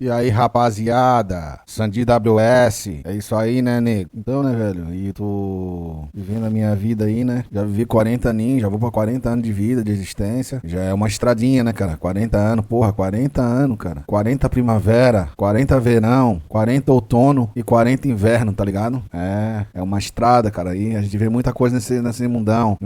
E aí, rapaziada, Sandy WS, é isso aí, né, nego? Então, né, velho, e tô vivendo a minha vida aí, né? Já vivi 40 aninhos, já vou pra 40 anos de vida, de existência. Já é uma estradinha, né, cara? 40 anos, porra, 40 anos, cara. 40 primavera, 40 verão, 40 outono e 40 inverno, tá ligado? É uma estrada, cara, aí a gente vê muita coisa nesse mundão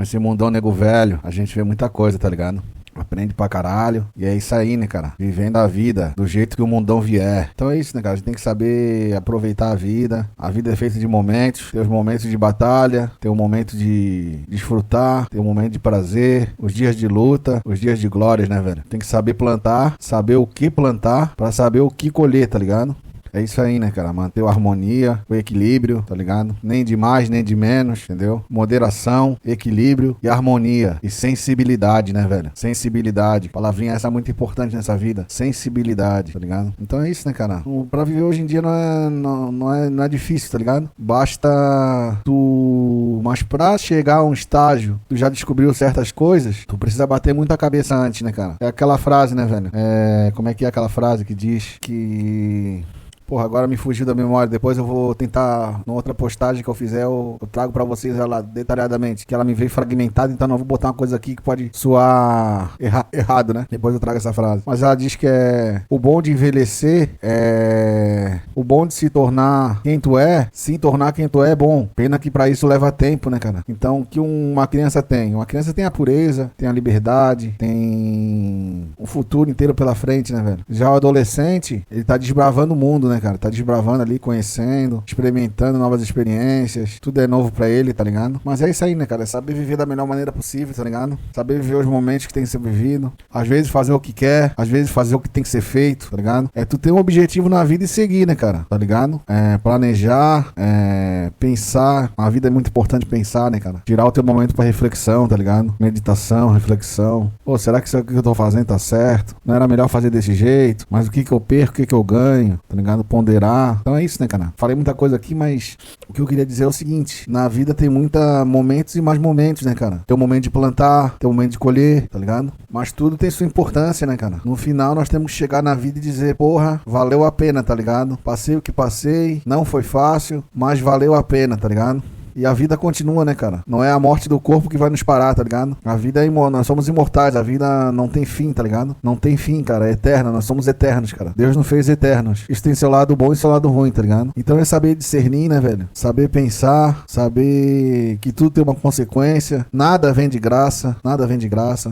nego velho, a gente vê muita coisa, tá ligado? Aprende pra caralho. E é isso aí, né, cara? Vivendo a vida do jeito que o mundão vier. Então é isso, né, cara? A gente tem que saber aproveitar a vida. A vida é feita de momentos. Tem os momentos de batalha, tem o momento de desfrutar, tem o momento de prazer, os dias de luta, os dias de glórias, né, velho? Tem que saber plantar, saber o que plantar pra saber o que colher, tá ligado? É isso aí, né, cara? Manter a harmonia, o equilíbrio, tá ligado? Nem de mais, nem de menos, entendeu? Moderação, equilíbrio e harmonia. E sensibilidade, né, velho? Sensibilidade. Palavrinha essa é muito importante nessa vida. Sensibilidade, tá ligado? Então é isso, né, cara? Pra viver hoje em dia não é difícil, tá ligado? Basta tu... Mas pra chegar a um estágio, tu já descobriu certas coisas, tu precisa bater muita cabeça antes, né, cara? É aquela frase, né, velho? Como é que é aquela frase que diz que... Porra, agora me fugiu da memória. Depois eu vou tentar, na outra postagem que eu fizer, eu trago pra vocês ela detalhadamente. Que ela me veio fragmentada, então não vou botar uma coisa aqui que pode soar errado, né? Depois eu trago essa frase. Mas ela diz que o bom de envelhecer é... O bom de se tornar quem tu é, se tornar quem tu é bom. Pena que pra isso leva tempo, né, cara? Então, o que uma criança tem? Uma criança tem a pureza, tem a liberdade, tem o futuro inteiro pela frente, né, velho? Já o adolescente, ele tá desbravando o mundo, né, cara? Tá desbravando ali, conhecendo, experimentando novas experiências. Tudo é novo pra ele, tá ligado? Mas é isso aí, né, cara? É saber viver da melhor maneira possível, tá ligado? Saber viver os momentos que tem que ser vivido. Às vezes fazer o que quer, às vezes fazer o que tem que ser feito, tá ligado? É tu ter um objetivo na vida e seguir, né, cara? Tá ligado? Planejar, pensar. A vida é muito importante pensar, né, cara? Tirar o teu momento pra reflexão, tá ligado? Meditação, reflexão. Pô, será que isso aqui que eu tô fazendo tá certo? Não era melhor fazer desse jeito? Mas o que eu perco, o que eu ganho? Tá ligado? Ponderar. Então é isso, né, cara? Falei muita coisa aqui, mas o que eu queria dizer é o seguinte: na vida tem muita momentos e mais momentos, né, cara? Tem o momento de plantar, tem o momento de colher, tá ligado? Mas tudo tem sua importância, né, cara? No final nós temos que chegar na vida e dizer, porra, valeu a pena, tá ligado? Passei o que passei, não foi fácil, mas valeu a pena, tá ligado? E a vida continua, né, cara? Não é a morte do corpo que vai nos parar, tá ligado? A vida é nós somos imortais, a vida não tem fim, tá ligado? Não tem fim, cara, é eterna, nós somos eternos, cara. Deus nos fez eternos. Isso tem seu lado bom e seu lado ruim, tá ligado? Então é saber discernir, né, velho? Saber pensar, saber que tudo tem uma consequência, nada vem de graça,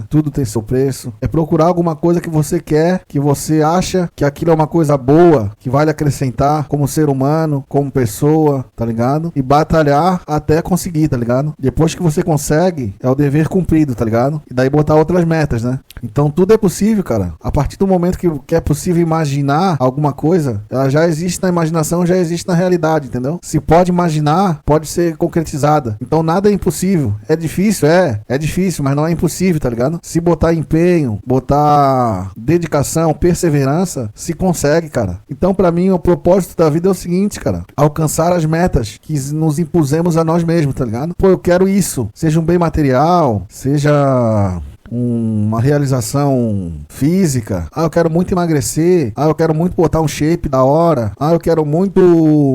tudo tem seu preço. É procurar alguma coisa que você quer, que você acha que aquilo é uma coisa boa, que vale acrescentar como ser humano, como pessoa, tá ligado? E batalhar até conseguir, tá ligado? Depois que você consegue, é o dever cumprido, tá ligado? E daí botar outras metas, né? Então tudo é possível, cara. A partir do momento que é possível imaginar alguma coisa, ela já existe na imaginação, já existe na realidade, entendeu? Se pode imaginar, pode ser concretizada. Então nada é impossível. É difícil, é difícil, mas não é impossível, tá ligado? Se botar empenho, botar dedicação, perseverança, se consegue, cara. Então pra mim o propósito da vida é o seguinte, cara: alcançar as metas que nos impusemos a nós mesmos, tá ligado? Pô, eu quero isso. Seja um bem material, seja uma realização física. Eu quero muito emagrecer. Eu quero muito botar um shape da hora. Eu quero muito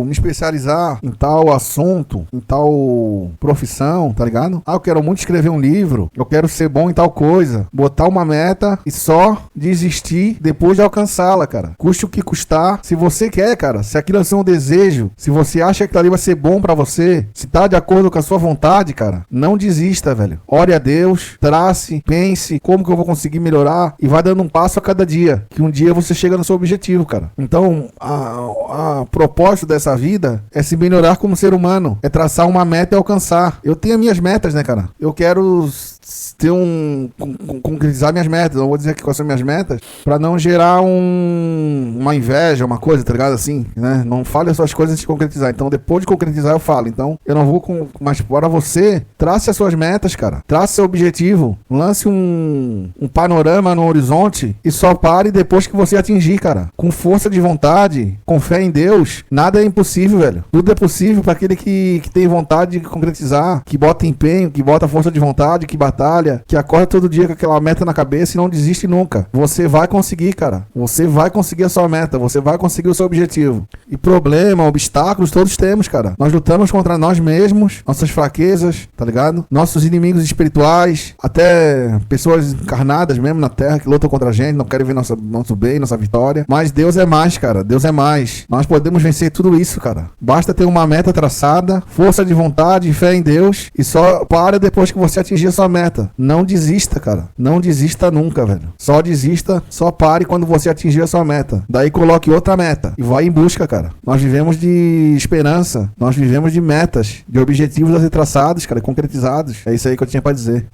me especializar em tal assunto, em tal profissão, tá ligado? Eu quero muito escrever um livro. Eu quero ser bom em tal coisa. Botar uma meta e só desistir depois de alcançá-la, cara. Custe o que custar. Se você quer, cara, se aquilo é seu desejo, se você acha que aquilo ali vai ser bom pra você, se tá de acordo com a sua vontade, cara, não desista, velho. Ore a Deus, trace, pense como que eu vou conseguir melhorar e vai dando um passo a cada dia, que um dia você chega no seu objetivo, cara. Então, a propósito dessa vida é se melhorar como ser humano, é traçar uma meta e alcançar. Eu tenho as minhas metas, né, cara? Eu quero concretizar minhas metas. Não vou dizer aqui quais são minhas metas pra não gerar uma inveja, uma coisa, tá ligado? Assim, né? Não fale as suas coisas antes de concretizar. Então, depois de concretizar, eu falo. Então, eu não vou mas para você, trace as suas metas, cara. Trace seu objetivo. Lance um panorama no horizonte e só pare depois que você atingir, cara. Com força de vontade, com fé em Deus, nada é impossível, velho. Tudo é possível para aquele que tem vontade de concretizar, que bota empenho, que bota força de vontade, que batalha, trabalha, que acorda todo dia com aquela meta na cabeça e não desiste nunca. Você vai conseguir, cara. Você vai conseguir a sua meta, você vai conseguir o seu objetivo. E problema, obstáculos, todos temos, cara. Nós lutamos contra nós mesmos, nossas fraquezas, tá ligado? Nossos inimigos espirituais, até pessoas encarnadas mesmo na Terra que lutam contra a gente, não querem ver nosso bem, nossa vitória. Mas Deus é mais, cara. Deus é mais. Nós podemos vencer tudo isso, cara. Basta ter uma meta traçada, força de vontade, fé em Deus, e só para depois que você atingir a sua meta. Não desista, cara. Não desista nunca, velho. Só desista, só pare quando você atingir a sua meta. Daí coloque outra meta e vai em busca, cara. Nós vivemos de esperança, nós vivemos de metas, de objetivos a ser traçados, cara, concretizados. É isso aí que eu tinha pra dizer.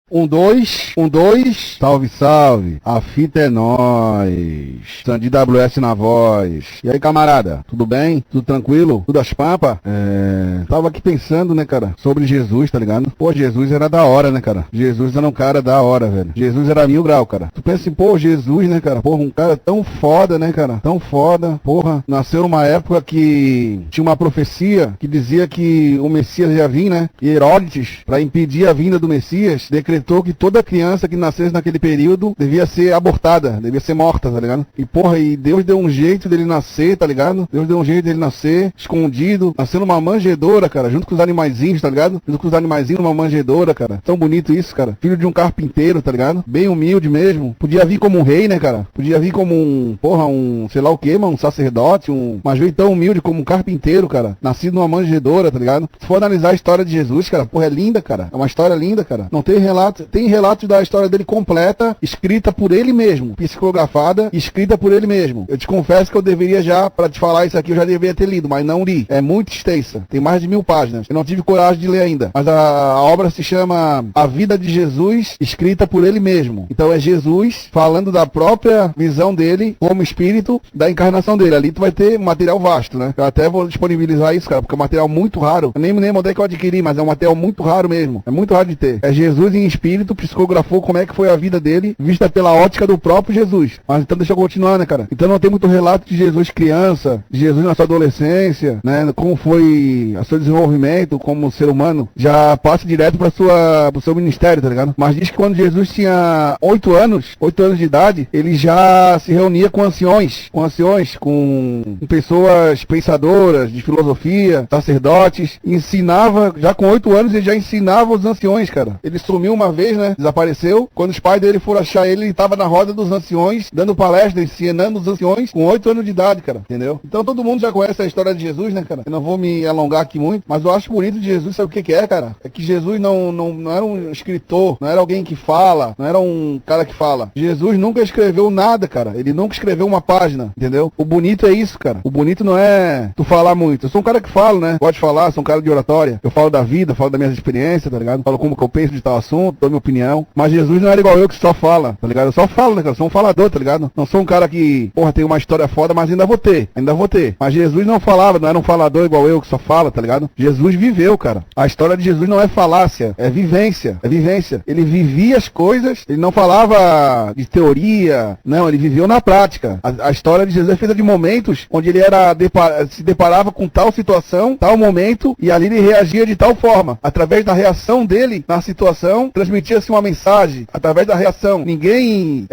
1, 2, salve, salve, a fita é nóis, Sandy WS na voz. E aí, camarada, tudo bem? Tudo tranquilo? Tudo às pampas? Tava aqui pensando, né, cara, sobre Jesus, tá ligado? Pô, Jesus era da hora, né, cara? Jesus era um cara da hora, velho. Jesus era 1000 graus, cara. Tu pensa assim, pô, Jesus, né, cara? Porra, um cara tão foda, né, cara? Tão foda, porra. Nasceu numa época que tinha uma profecia que dizia que o Messias ia vir, né? E Herodes, pra impedir a vinda do Messias, decretou que toda criança que nascesse naquele período devia ser abortada, devia ser morta, tá ligado? E porra, e Deus deu um jeito dele nascer, tá ligado? Deus deu um jeito dele nascer, escondido, nascendo numa manjedoura, cara, junto com os animaizinhos, tá ligado? Junto com os animaizinhos numa manjedoura, cara. Tão bonito isso, cara. Filho de um carpinteiro, tá ligado? Bem humilde mesmo. Podia vir como um rei, né, cara? Podia vir como um, porra, um, sei lá o que, mano, um sacerdote, mas veio tão humilde como um carpinteiro, cara. Nascido numa manjedoura, tá ligado? Se for analisar a história de Jesus, cara, porra, é linda, cara. É uma história linda, cara. Não tem relato. Tem relatos da história dele completa, escrita por ele mesmo, psicografada, escrita por ele mesmo. Eu te confesso que eu deveria já, pra te falar isso aqui, eu já deveria ter lido, mas não li. É muito extensa, tem mais de 1000 páginas. Eu não tive coragem de ler ainda, mas a obra se chama A Vida de Jesus, escrita por ele mesmo. Então é Jesus falando da própria visão dele como espírito da encarnação dele. Ali tu vai ter material vasto, né? Eu até vou disponibilizar isso, cara, porque é um material muito raro. Eu nem me lembro onde é que eu adquiri, mas é um material muito raro mesmo. É muito raro de ter. É Jesus em espírito, psicografou como é que foi a vida dele, vista pela ótica do próprio Jesus. Mas então deixa eu continuar, né, cara? Então não tem muito relato de Jesus criança, de Jesus na sua adolescência, né? Como foi o seu desenvolvimento como ser humano. Já passa direto pro seu ministério, tá ligado? Mas diz que quando Jesus tinha 8 anos de idade, ele já se reunia com anciões, com pessoas pensadoras de filosofia, sacerdotes, ensinava, já com 8 anos ele já ensinava os anciões, cara. Ele sumiu uma vez, né? Desapareceu. Quando os pais dele foram achar ele, ele tava na roda dos anciões, dando palestra, ensinando os anciões com 8 anos de idade, cara. Entendeu? Então todo mundo já conhece a história de Jesus, né, cara? Eu não vou me alongar aqui muito, mas eu acho bonito de Jesus, sabe o que é, cara? É que Jesus não era um escritor, não era alguém que fala, não era um cara que fala. Jesus nunca escreveu nada, cara. Ele nunca escreveu uma página, entendeu? O bonito é isso, cara. O bonito não é tu falar muito. Eu sou um cara que falo, né? Gosto de falar, sou um cara de oratória. Eu falo da vida, falo das minhas experiências, tá ligado? Falo como que eu penso de tal assunto, dou minha opinião. Mas Jesus não era igual eu que só fala, tá ligado? Eu só falo, né, cara? Eu sou um falador, tá ligado? Não sou um cara que, porra, tem uma história foda, mas ainda vou ter. Mas Jesus não falava, não era um falador igual eu que só fala, tá ligado? Jesus viveu, cara. A história de Jesus não é falácia, é vivência. É vivência. Ele vivia as coisas, ele não falava de teoria, não, ele viveu na prática. A história de Jesus é feita de momentos onde ele se deparava com tal situação, tal momento, e ali ele reagia de tal forma. Através da reação dele na situação, transmitia-se uma mensagem. Através da reação. Ninguém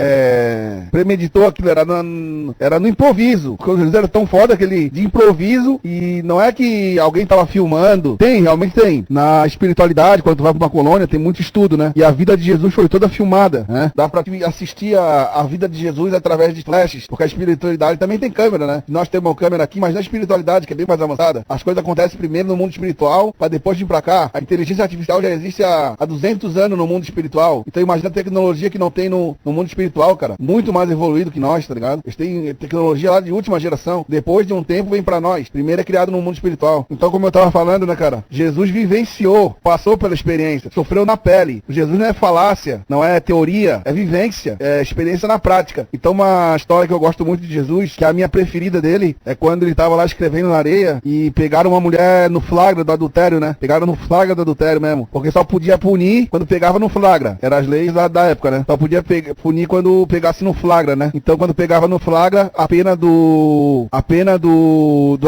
premeditou aquilo, era no improviso. Porque Jesus era tão foda que ele, de improviso, e não é que alguém tava filmando. Realmente tem. Na espiritualidade, quando tu vai pra uma colônia, tem muito estudo, né? E a vida de Jesus foi toda filmada, né? Dá pra assistir a vida de Jesus através de flashes, porque a espiritualidade também tem câmera, né? Nós temos uma câmera aqui, mas na espiritualidade, que é bem mais avançada, as coisas acontecem primeiro no mundo espiritual, pra depois vir pra cá. A inteligência artificial já existe há 200 anos no mundo espiritual. Então imagina a tecnologia que não tem no mundo espiritual, cara. Muito mais evoluído que nós, tá ligado? Eles têm tecnologia lá de última geração. Depois de um tempo vem pra nós. Primeiro é criado no mundo espiritual. Então, como eu tava falando, né, cara? Jesus vivenciou, passou pela experiência, sofreu na pele. Jesus não é falácia, não é teoria, é vivência, é experiência na prática. Então, uma história que eu gosto muito de Jesus, que é a minha preferida dele, é quando ele tava lá escrevendo na areia e pegaram uma mulher no flagra do adultério, né? Pegaram no flagra do adultério mesmo. Porque só podia punir quando pegaram pegava no flagra. Eram as leis da época, né? Só podia punir quando pegasse no flagra, né? Então quando pegava no flagra, a pena do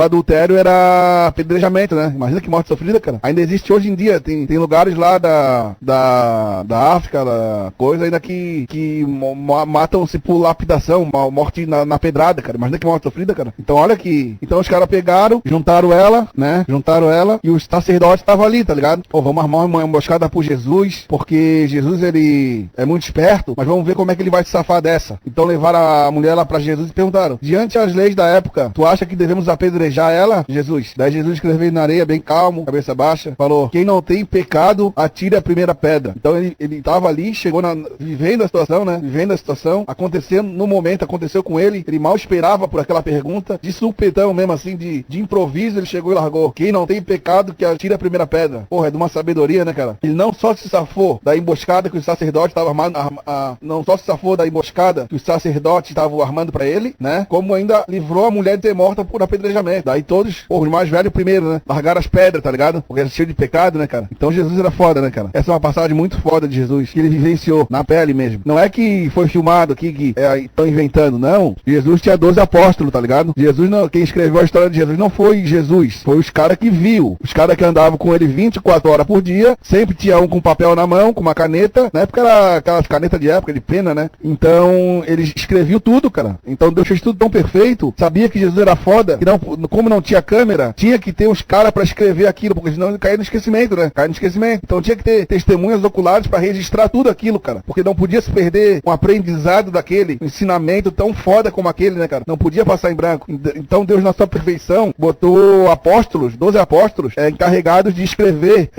adultério era apedrejamento, né? Imagina que morte sofrida, cara. Ainda existe hoje em dia, tem lugares lá da África, coisa ainda que matam-se por lapidação, morte na pedrada, cara. Imagina que morte sofrida, cara. Então olha que... Então os caras pegaram, juntaram ela, né? Juntaram ela e os sacerdotes estavam ali, tá ligado? Pô, vamos armar uma emboscada por Jesus, porque Jesus, ele é muito esperto, mas vamos ver como é que ele vai se safar dessa. Então levaram a mulher lá pra Jesus e perguntaram: diante as leis da época, tu acha que devemos apedrejar ela, Jesus? Daí Jesus escreveu na areia, bem calmo, cabeça baixa, falou: quem não tem pecado, atire a primeira pedra. Então ele tava ali, chegou vivendo a situação, né? Vivendo a situação, acontecendo no momento, aconteceu com ele mal esperava por aquela pergunta, de supetão mesmo assim, de improviso, ele chegou e largou: quem não tem pecado, que atire a primeira pedra. Porra, é de uma sabedoria, né, cara? Ele não só se safou da emboscada que os sacerdotes estavam armando, não só se safou da emboscada que os sacerdotes estavam armando pra ele, né? Como ainda livrou a mulher de ter morta por apedrejamento. Daí todos, os mais velhos primeiro, né? Largaram as pedras, tá ligado? Porque era cheio de pecado, né, cara? Então Jesus era foda, né, cara? Essa é uma passagem muito foda de Jesus, que ele vivenciou na pele mesmo. Não é que foi filmado aqui, que estão inventando, não. Jesus tinha 12 apóstolos, tá ligado? Jesus não, quem escreveu a história de Jesus não foi Jesus, foi os caras que viu. Os caras que andavam com ele 24 horas por dia, sempre tinha um com papel na mão, com uma caneta. Na época era aquelas canetas de época, de pena, né? Então, eles escreviam tudo, cara. Então, Deus fez tudo tão perfeito, sabia que Jesus era foda, que não, como não tinha câmera, tinha que ter os caras pra escrever aquilo, porque senão ele caía no esquecimento, né? Caía no esquecimento. Então, tinha que ter testemunhas oculares pra registrar tudo aquilo, cara. Porque não podia se perder um aprendizado daquele, um ensinamento tão foda como aquele, né, cara? Não podia passar em branco. Então, Deus, na sua perfeição, botou apóstolos, 12 apóstolos, encarregados de escrever,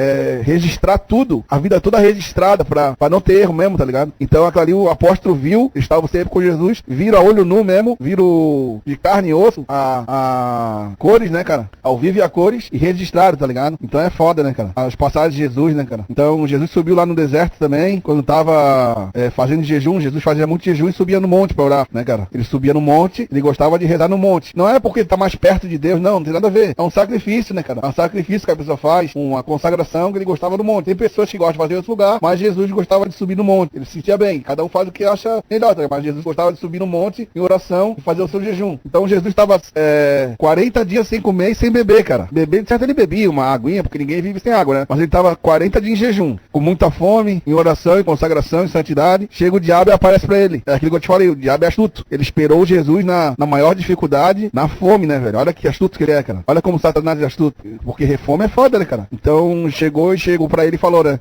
registrar tudo, a vida toda registrada, pra não ter erro mesmo, tá ligado? Então, ali o apóstolo viu, estava sempre com Jesus, viram a olho nu mesmo, viram de carne e osso, a cores, né, cara? Ao vivo e a cores, e registraram, tá ligado? Então é foda, né, cara? As passagens de Jesus, né, cara? Então, Jesus subiu lá no deserto também, quando tava fazendo jejum. Jesus fazia muito jejum e subia no monte pra orar, né, cara? Ele subia no monte, ele gostava de rezar no monte. Não é porque ele tá mais perto de Deus, não tem nada a ver. É um sacrifício, né, cara? É um sacrifício que a pessoa faz, uma consagração, que ele gostava do monte. Tem pessoas que gostam de fazer em outro lugar, mas Jesus gostava de subir no monte. Ele se sentia bem. Cada um faz o que acha melhor, tá? Mas Jesus gostava de subir no monte em oração e fazer o seu jejum. Então Jesus estava 40 dias sem comer e sem beber, cara. Beber, de certo, ele bebia uma aguinha, porque ninguém vive sem água, né? Mas ele estava 40 dias em jejum, com muita fome, em oração, em consagração, em santidade. Chega o diabo e aparece pra ele. É aquilo que eu te falei, o diabo é astuto. Ele esperou Jesus na maior dificuldade, na fome, né, velho? Olha que astuto que ele é, cara. Olha como Satanás é astuto. Porque fome é foda, né, cara? Então chegou pra ele e falou, né?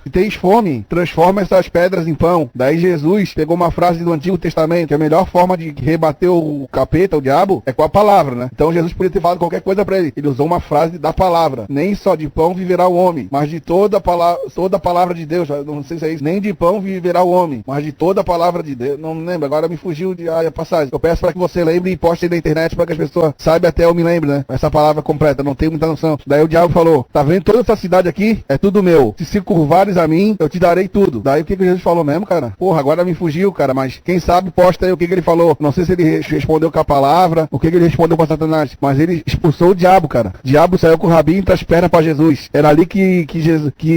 Se tens fome, transforma essas pedras em pão. Daí Jesus pegou uma frase do Antigo Testamento, que a melhor forma de rebater o capeta, o diabo, é com a palavra, né? Então Jesus podia ter falado qualquer coisa pra ele. Ele usou uma frase da palavra. Nem só de pão viverá o homem, mas de toda a palavra de Deus. Eu não sei se é isso. Nem de pão viverá o homem, mas de toda a palavra de Deus. Não lembro, agora me fugiu a passagem. Eu peço para que você lembre e poste aí na internet para que as pessoas saibam, até eu me lembre, né? Essa palavra completa, não tenho muita noção. Daí o diabo falou: tá vendo toda essa cidade aqui? É tudo meu. Se curvares a mim, eu te darei tudo. Daí o que Jesus falou mesmo, cara? Porra, agora me fugiu, cara, mas quem sabe posta aí o que ele falou. Não sei se ele respondeu com a palavra, o que ele respondeu com Satanás, mas ele expulsou o diabo, cara. O diabo saiu com o rabinho entre as pernas pra Jesus. Era ali que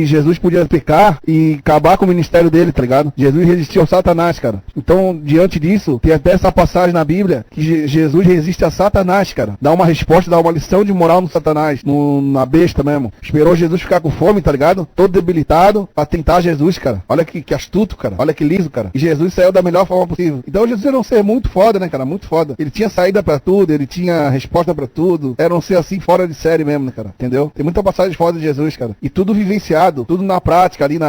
Jesus podia pecar e acabar com o ministério dele, tá ligado? Jesus resistiu ao Satanás, cara. Então, diante disso, tem até essa passagem na Bíblia que Jesus resiste a Satanás, cara. Dá uma resposta, dá uma lição de moral no Satanás, na besta mesmo. Esperou Jesus ficar com fome, tá ligado? Todo debilitado, pra tentar Jesus, cara. Olha que astuto, cara. Olha que liso, cara. E Jesus saiu da melhor forma possível. Então Jesus era um ser muito foda, né, cara? Muito foda. Ele tinha saída pra tudo, ele tinha resposta pra tudo. Era um ser assim, fora de série mesmo, né, cara? Entendeu? Tem muita passagem foda de Jesus, cara. E tudo vivenciado, tudo na prática, ali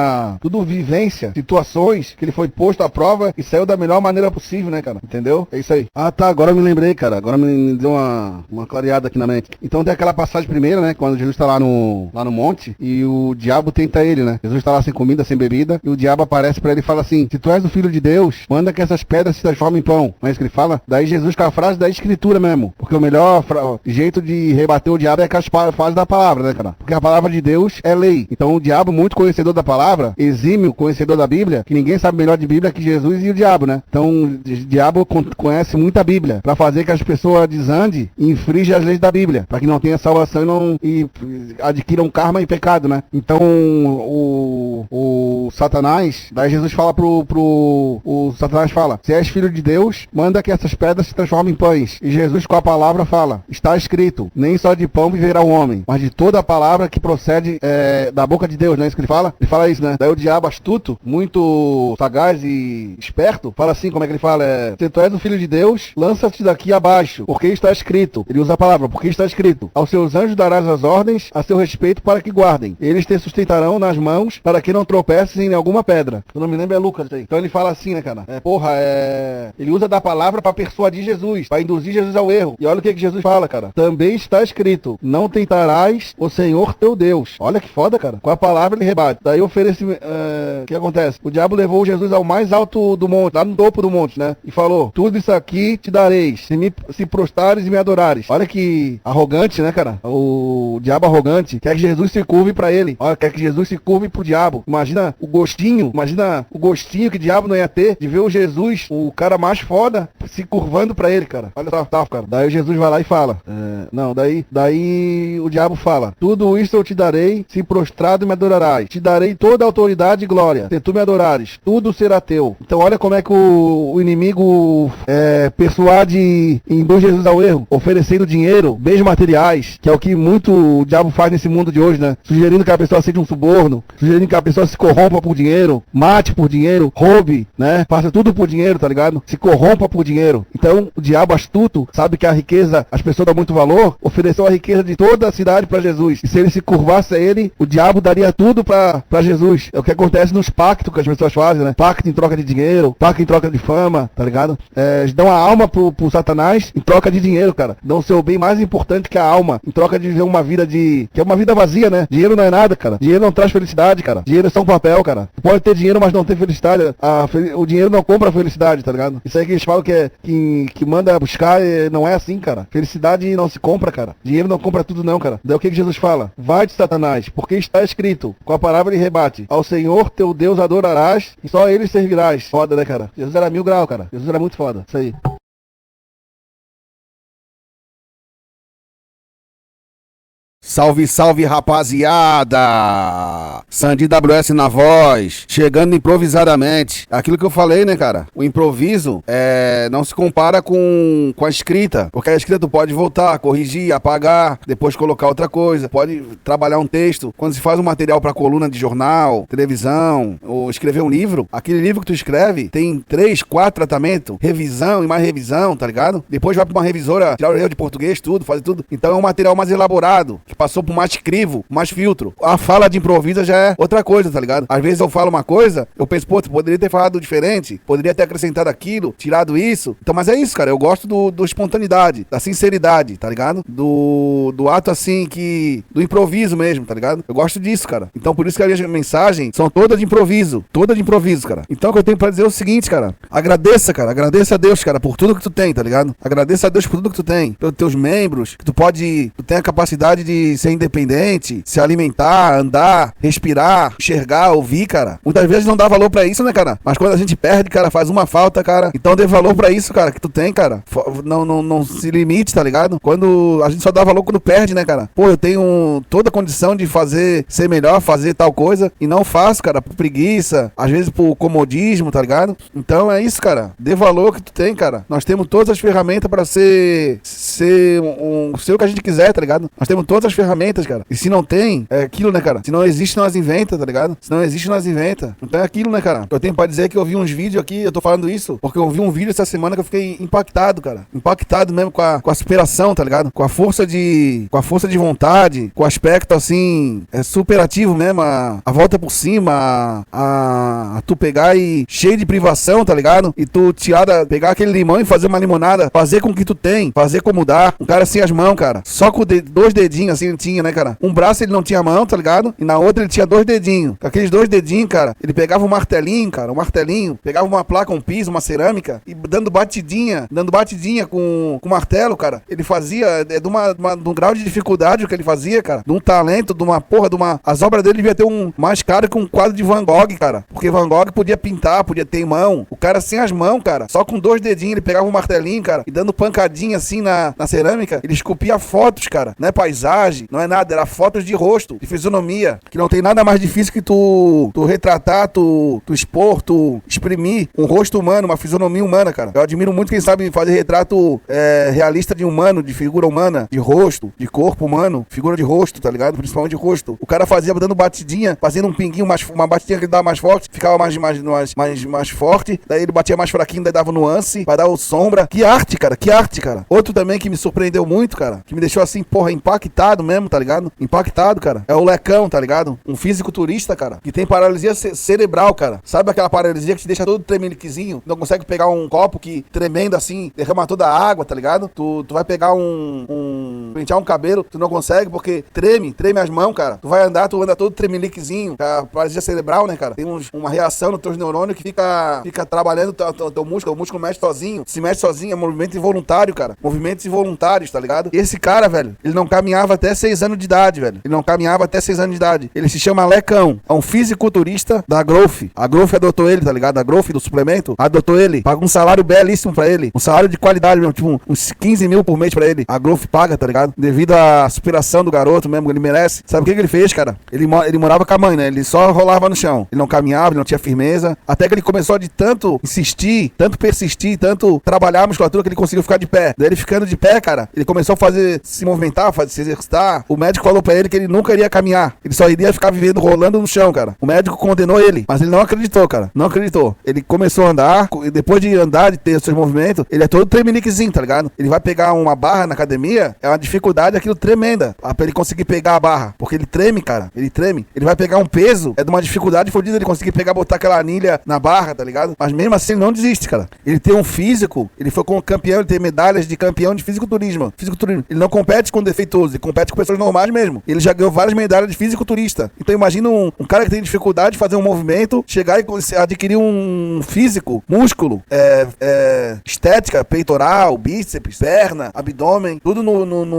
tudo vivência, situações que ele foi posto à prova e saiu da melhor maneira possível, né, cara? Entendeu? É isso aí. Ah, tá, agora eu me lembrei, cara. Agora me deu uma clareada aqui na mente. Então tem aquela passagem primeira, né? Quando Jesus tá lá no monte e o diabo tenta ele, né? Jesus tá lá sem comida, sem bebida, e o diabo aparece pra ele e fala assim: se tu és o filho de Deus, manda que essas pedras se transformem em pão. Não é isso que ele fala? Daí Jesus com a frase da escritura mesmo. Porque o melhor jeito de rebater o diabo é com as frases da palavra, né, cara? Porque a palavra de Deus é lei. Então o diabo, muito conhecedor da palavra, exímio conhecedor da Bíblia, que ninguém sabe melhor de Bíblia que Jesus e o diabo, né? Então o diabo conhece muito a Bíblia, pra fazer que as pessoas desandem e infringem as leis da Bíblia, pra que não tenha salvação e adquiram karma e pecado, né? Então o Satanás, daí Jesus fala o Satanás fala, se és filho de Deus, manda que essas pedras se transformem em pães. E Jesus com a palavra fala, está escrito, nem só de pão viverá o homem, mas de toda a palavra que procede da boca de Deus, não é isso que ele fala? Ele fala isso, né? Daí o diabo astuto, muito sagaz e esperto, fala assim, como é que ele fala? Se tu és o filho de Deus, lança-te daqui abaixo, porque está escrito. Ele usa a palavra, porque está escrito. Aos seus anjos darás as ordens a seu respeito para que guardem. Eles te sustentarão nas mãos para que não tropeces em alguma pedra. Eu não me lembro, é Lucas aí. Então ele fala assim, né, cara? Ele usa da palavra para persuadir Jesus, para induzir Jesus ao erro. E olha o que Jesus fala, cara. Também está escrito, não tentarás o Senhor teu Deus. Olha que foda, cara. Com a palavra ele rebate. Daí oferece... O que acontece? O diabo levou Jesus ao mais alto do monte, lá no topo do monte, né? E falou, tudo isso aqui te dareis, se prostrares e me adorares. Olha que arrogante, né, cara? O diabo arrogante quer que Jesus se curve pra ele. Olha, quer que Jesus se curve pro diabo. Imagina o gostinho que o diabo não ia ter de ver o Jesus, o cara mais foda, se curvando pra ele, cara. Olha só, cara. Daí Jesus vai lá e fala. Daí o diabo fala, tudo isso eu te darei, se prostrado me adorarás. Te darei toda a autoridade e glória. Se tu me adorares, tudo será teu. Então olha como é que o inimigo persuade e induz Jesus ao erro, oferecendo dinheiro, bens materiais, que é o que muito o diabo faz nesse mundo de hoje, né? Sugerindo que a pessoa aceite um suborno, sugerindo que a pessoa se corrompa por dinheiro, mate por dinheiro, roube, né? Faça tudo por dinheiro, tá ligado? Se corrompa por dinheiro. Então o diabo astuto sabe que a riqueza, as pessoas dão muito valor, ofereceu a riqueza de toda a cidade para Jesus. E se ele se curvasse a ele, o diabo daria tudo para Jesus. É o que acontece nos pactos que as pessoas fazem, né? Pacto em troca de dinheiro, pacto em troca de fama, tá ligado? Eles dão a alma pro Satanás em troca de dinheiro, cara. Dão o seu bem mais importante que a alma, em troca de viver uma vida que é uma vida vazia, né? Dinheiro não é nada, cara. Dinheiro não traz felicidade, cara. Dinheiro é só um papel, cara. Pode ter dinheiro, mas não ter felicidade. O dinheiro não compra felicidade, tá ligado? Isso aí que eles falam que manda buscar, não é assim, cara. Felicidade não se compra, cara. Dinheiro não compra tudo não, cara. Daí o que Jesus fala? Vai de Satanás, porque está escrito, com a palavra ele rebate, ao Senhor teu Deus adorarás e só ele servirás. Foda, né, cara? Jesus era 1000 graus, cara. Jesus era muito foda. Isso aí. Salve, salve, rapaziada! Sandy WS na voz, chegando improvisadamente. Aquilo que eu falei, né, cara? O improviso não se compara com a escrita, porque a escrita tu pode voltar, corrigir, apagar, depois colocar outra coisa, pode trabalhar um texto. Quando se faz um material pra coluna de jornal, televisão, ou escrever um livro, aquele livro que tu escreve tem 3, 4 tratamentos, revisão e mais revisão, tá ligado? Depois vai pra uma revisora, tirar o erro de português, tudo, fazer tudo. Então é um material mais elaborado, que passou por mais crivo, mais filtro. A fala de improviso já é outra coisa, tá ligado? Às vezes eu falo uma coisa, eu penso, pô, tu poderia ter falado diferente, poderia ter acrescentado aquilo, tirado isso. Então, mas é isso, cara, eu gosto do espontaneidade, da sinceridade, tá ligado? Do ato, assim, do improviso mesmo, tá ligado? Eu gosto disso, cara. Então, por isso que as minhas mensagens são todas de improviso, cara. Então, o que eu tenho pra dizer é o seguinte, cara, agradeça a Deus, cara, por tudo que tu tem, tá ligado? Agradeça a Deus por tudo que tu tem, pelos teus membros, que tu tem a capacidade de ser independente, se alimentar, andar, respirar, enxergar, ouvir, cara. Muitas vezes não dá valor pra isso, né, cara? Mas quando a gente perde, cara, faz uma falta, cara. Então dê valor pra isso, cara, que tu tem, cara. Não se limite, tá ligado? Quando a gente só dá valor quando perde, né, cara? Pô, eu tenho toda a condição de ser melhor, fazer tal coisa, e não faço, cara, por preguiça, às vezes por comodismo, tá ligado? Então é isso, cara. Dê valor que tu tem, cara. Nós temos todas as ferramentas pra ser o que a gente quiser, tá ligado? Nós temos todas as ferramentas, cara. E se não tem, é aquilo, né, cara? Se não existe, nós inventa, tá ligado? Se não existe, nós inventa. Então é aquilo, né, cara? Eu tenho pra dizer que eu vi uns vídeos aqui, eu tô falando isso, porque eu vi um vídeo essa semana que eu fiquei impactado, cara. Impactado mesmo com a superação, tá ligado? Com a força de vontade, com o aspecto, assim, superativo mesmo, a volta por cima, a tu pegar e cheio de privação, tá ligado? E tu pegar aquele limão e fazer uma limonada, fazer com o que tu tem, fazer como dá. Um cara sem as mãos, cara. Só com 2 dedinhos, assim, ele tinha, né, cara? Um braço ele não tinha mão, tá ligado? E na outra ele tinha 2 dedinhos. Com aqueles 2 dedinhos, cara, ele pegava um martelinho, cara, pegava uma placa, um piso, uma cerâmica, e dando batidinha com martelo, cara. Ele fazia, de um grau de dificuldade o que ele fazia, cara. De um talento, as obras dele devia ter mais caro que um quadro de Van Gogh, cara. Porque Van Gogh podia pintar, podia ter mão. O cara sem as mãos, cara, só com 2 dedinhos, ele pegava um martelinho, cara, e dando pancadinha assim na cerâmica, ele esculpia fotos, cara, né? Paisagem, imagem, não é nada, era fotos de rosto, de fisionomia, que não tem nada mais difícil que tu retratar, tu expor, tu exprimir um rosto humano, uma fisionomia humana, cara. Eu admiro muito quem sabe fazer retrato realista de humano, de figura humana, de rosto, de corpo humano, figura de rosto, tá ligado? Principalmente de rosto. O cara fazia dando batidinha, fazendo um pinguinho, uma batidinha que ele dava mais forte, ficava mais forte, daí ele batia mais fraquinho, daí dava nuance, vai dar o sombra. Que arte, cara, que arte, cara. Outro também que me surpreendeu muito, cara, que me deixou assim, porra, impactado mesmo, tá ligado? Impactado, cara. É o Lecão, tá ligado? Um fisiculturista, cara, que tem paralisia cerebral, cara. Sabe aquela paralisia que te deixa todo tremeliquezinho? Não consegue pegar um copo que tremendo assim, derrama toda a água, tá ligado? Tu vai pegar pentear um cabelo, tu não consegue porque treme as mãos, cara. Tu vai andar, tu anda todo tremeliquezinho. A paralisia cerebral, né, cara? Tem uma reação nos teus neurônios que fica trabalhando teu músculo, o músculo mexe sozinho, se mexe sozinho, é movimento involuntário, cara. Movimentos involuntários, tá ligado? E esse cara, velho, ele não caminhava até 6 anos de idade, velho. Ele não caminhava até 6 anos de idade. Ele se chama Lecão. É um fisiculturista da Growth. A Growth adotou ele, tá ligado? A Growth do suplemento adotou ele. Paga um salário belíssimo pra ele. Um salário de qualidade mesmo, tipo uns 15 mil por mês pra ele. A Growth paga, tá ligado? Devido à superação do garoto mesmo, ele merece. Sabe o que ele fez, cara? Ele morava com a mãe, né? Ele só rolava no chão. Ele não caminhava, ele não tinha firmeza. Até que ele começou de tanto insistir, tanto persistir, tanto trabalhar a musculatura que ele conseguiu ficar de pé. Daí ele ficando de pé, cara, ele começou a se movimentar, se exercitar. O médico falou pra ele que ele nunca iria caminhar. Ele só iria ficar vivendo rolando no chão, cara. O médico condenou ele, mas ele não acreditou, cara. Não acreditou. Ele começou a andar, e depois de andar, de ter seus movimentos, ele é todo tremeliquezinho, tá ligado? Ele vai pegar uma barra na academia, é uma dificuldade aquilo tremenda, pra ele conseguir pegar a barra. Porque ele treme, cara. Ele treme. Ele vai pegar um peso, é de uma dificuldade fodida ele conseguir botar aquela anilha na barra, tá ligado? Mas mesmo assim ele não desiste, cara. Ele tem um físico, ele foi como campeão, ele tem medalhas de campeão de fisiculturismo. Ele não compete com defeituosos, ele compete com pessoas normais mesmo. Ele já ganhou várias medalhas de fisiculturista. Então imagina um cara que tem dificuldade de fazer um movimento, chegar e adquirir um físico, músculo, estética, peitoral, bíceps, perna, abdômen, tudo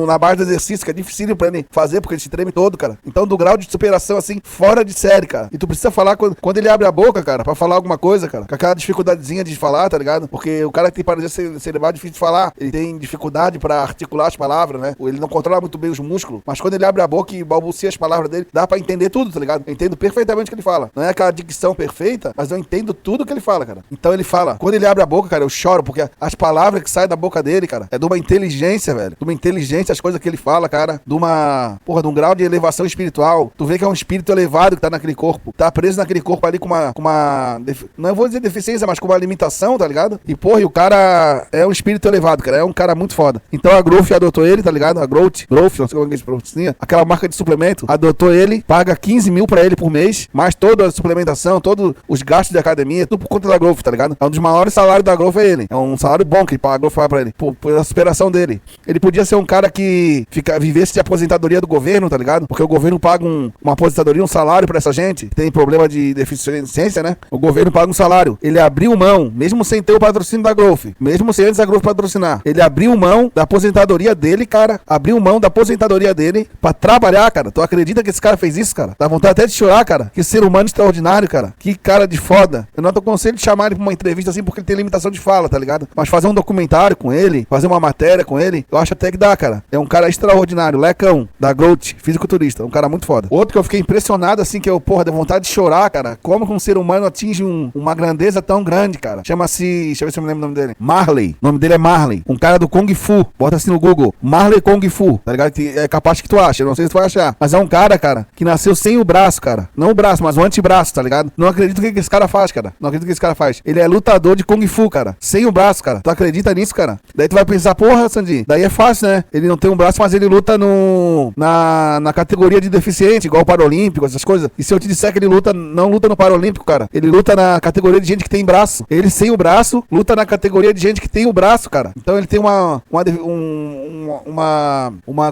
na base do exercício, que é difícil pra ele fazer, porque ele se treme todo, cara. Então do grau de superação, assim, fora de série, cara. E tu precisa falar quando ele abre a boca, cara, pra falar alguma coisa, cara, com aquela dificuldadezinha de falar, tá ligado? Porque o cara que tem paralisia cerebral é difícil de falar, ele tem dificuldade pra articular as palavras, né? Ele não controla muito bem os músculos, mas quando ele abre a boca e balbucia as palavras dele, dá pra entender tudo, tá ligado? Eu entendo perfeitamente o que ele fala. Não é aquela dicção perfeita, mas eu entendo tudo que ele fala, cara. Então ele fala, quando ele abre a boca, cara, eu choro, porque as palavras que saem da boca dele, cara, é de uma inteligência, velho. De uma inteligência, as coisas que ele fala, cara, de um grau de elevação espiritual. Tu vê que é um espírito elevado que tá naquele corpo, tá preso naquele corpo ali com uma não vou dizer deficiência, mas com uma limitação, tá ligado? E porra, e o cara é um espírito elevado, cara, é um cara muito foda. Então a Growth adotou ele, tá ligado? A Growth, não sei como é que se pronuncia, aquela marca de suplemento, adotou ele, paga 15 mil pra ele por mês, mais toda a suplementação, todos os gastos de academia, tudo por conta da Growth, tá ligado? É um dos maiores salários da Growth, é ele. É um salário bom que a Growth paga pra ele, por a superação dele. Ele podia ser um cara que vivesse de aposentadoria do governo, tá ligado? Porque o governo paga uma aposentadoria, um salário pra essa gente que tem problema de deficiência, né? O governo paga um salário. Ele abriu mão, mesmo sem ter o patrocínio da Growth, mesmo sem antes a Growth patrocinar, ele abriu mão da aposentadoria dele, cara, abriu mão da aposentadoria dele pra trabalhar, cara. Tu acredita que esse cara fez isso, cara? Dá vontade até de chorar, cara. Que ser humano extraordinário, cara. Que cara de foda. Eu não tô aconselho de chamar ele pra uma entrevista assim porque ele tem limitação de fala, tá ligado? Mas fazer um documentário com ele, fazer uma matéria com ele, eu acho até que dá, cara. É um cara extraordinário, Lecão, da Growth, fisiculturista, um cara muito foda. Outro que eu fiquei impressionado, assim, que eu, porra, deu vontade de chorar, cara. Como que um ser humano atinge uma grandeza tão grande, cara. Chama-se, deixa eu ver se eu me lembro o nome dele. Marley. O nome dele é Marley. Um cara do Kung Fu. Bota assim no Google. Marley Kung Fu. Tá ligado? É capaz que tu acha. Eu não sei se tu vai achar. Mas é um cara, cara, que nasceu sem o braço, cara. Não o braço, mas o antebraço, tá ligado? Não acredito o que esse cara faz, cara. Não acredito o que esse cara faz. Ele é lutador de Kung Fu, cara. Sem o braço, cara. Tu acredita nisso, cara? Daí tu vai pensar, porra, Sandy, daí é fácil, né? Ele não tem um braço, mas ele luta na categoria de deficiente, igual o Paralímpico, essas coisas. E se eu te disser que ele não luta no Paralímpico, cara, ele luta na categoria de gente que tem braço. Ele sem o braço, luta na categoria de gente que tem o braço, cara. Então ele tem uma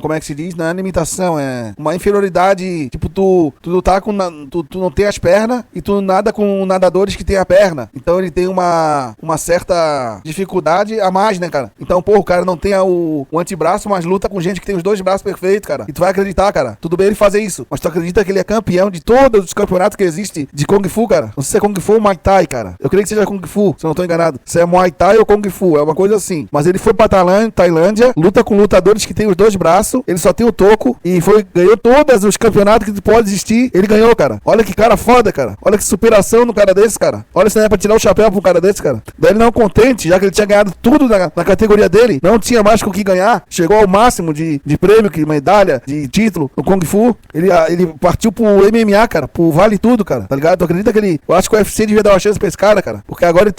como é que se diz? Não é limitação, é uma inferioridade, tipo, tu lutar com, tu não tem as pernas e tu nada com nadadores que tem a perna. Então ele tem uma certa dificuldade a mais, né, cara? Então, pô, o cara não tem o antebraço, mas luta com gente que tem os dois braços perfeitos, cara. E tu vai acreditar, cara. Tudo bem ele fazer isso, mas tu acredita que ele é campeão de todos os campeonatos que existem de Kung Fu, cara? Não sei se é Kung Fu ou Muay Thai, cara. Eu creio que seja Kung Fu, se eu não tô enganado. Se é Muay Thai ou Kung Fu, é uma coisa assim. Mas ele foi pra Tailândia, luta com lutadores que tem os dois braços, ele só tem o toco e ganhou todos os campeonatos que pode existir. Ele ganhou, cara. Olha que cara foda, cara. Olha que superação no cara desse, cara. Olha se não é pra tirar o chapéu pro cara desse, cara. Daí ele não contente, já que ele tinha ganhado tudo na categoria dele, não tinha mais com o que ganhar, chegou ao máximo de prêmio, que medalha, de título no Kung Fu. Ele partiu pro MMA, cara, pro Vale Tudo, cara, tá ligado? Tu acredita que eu acho que o UFC devia dar uma chance pra esse cara, cara, porque agora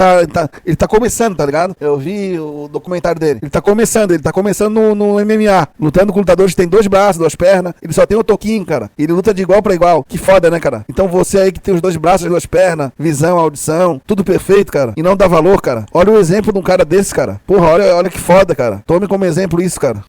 ele tá começando, tá ligado? Eu vi o documentário dele. Ele tá começando no MMA, lutando com lutadores que tem 2 braços, 2 pernas, ele só tem um toquinho, cara. Ele luta de igual pra igual. Que foda, né, cara? Então você aí que tem os 2 braços, 2 pernas, visão, audição, tudo perfeito, cara, e não dá valor, cara. Olha o exemplo de um cara desse, cara. Porra, olha que foda, cara. Tome como exemplo isso, cara.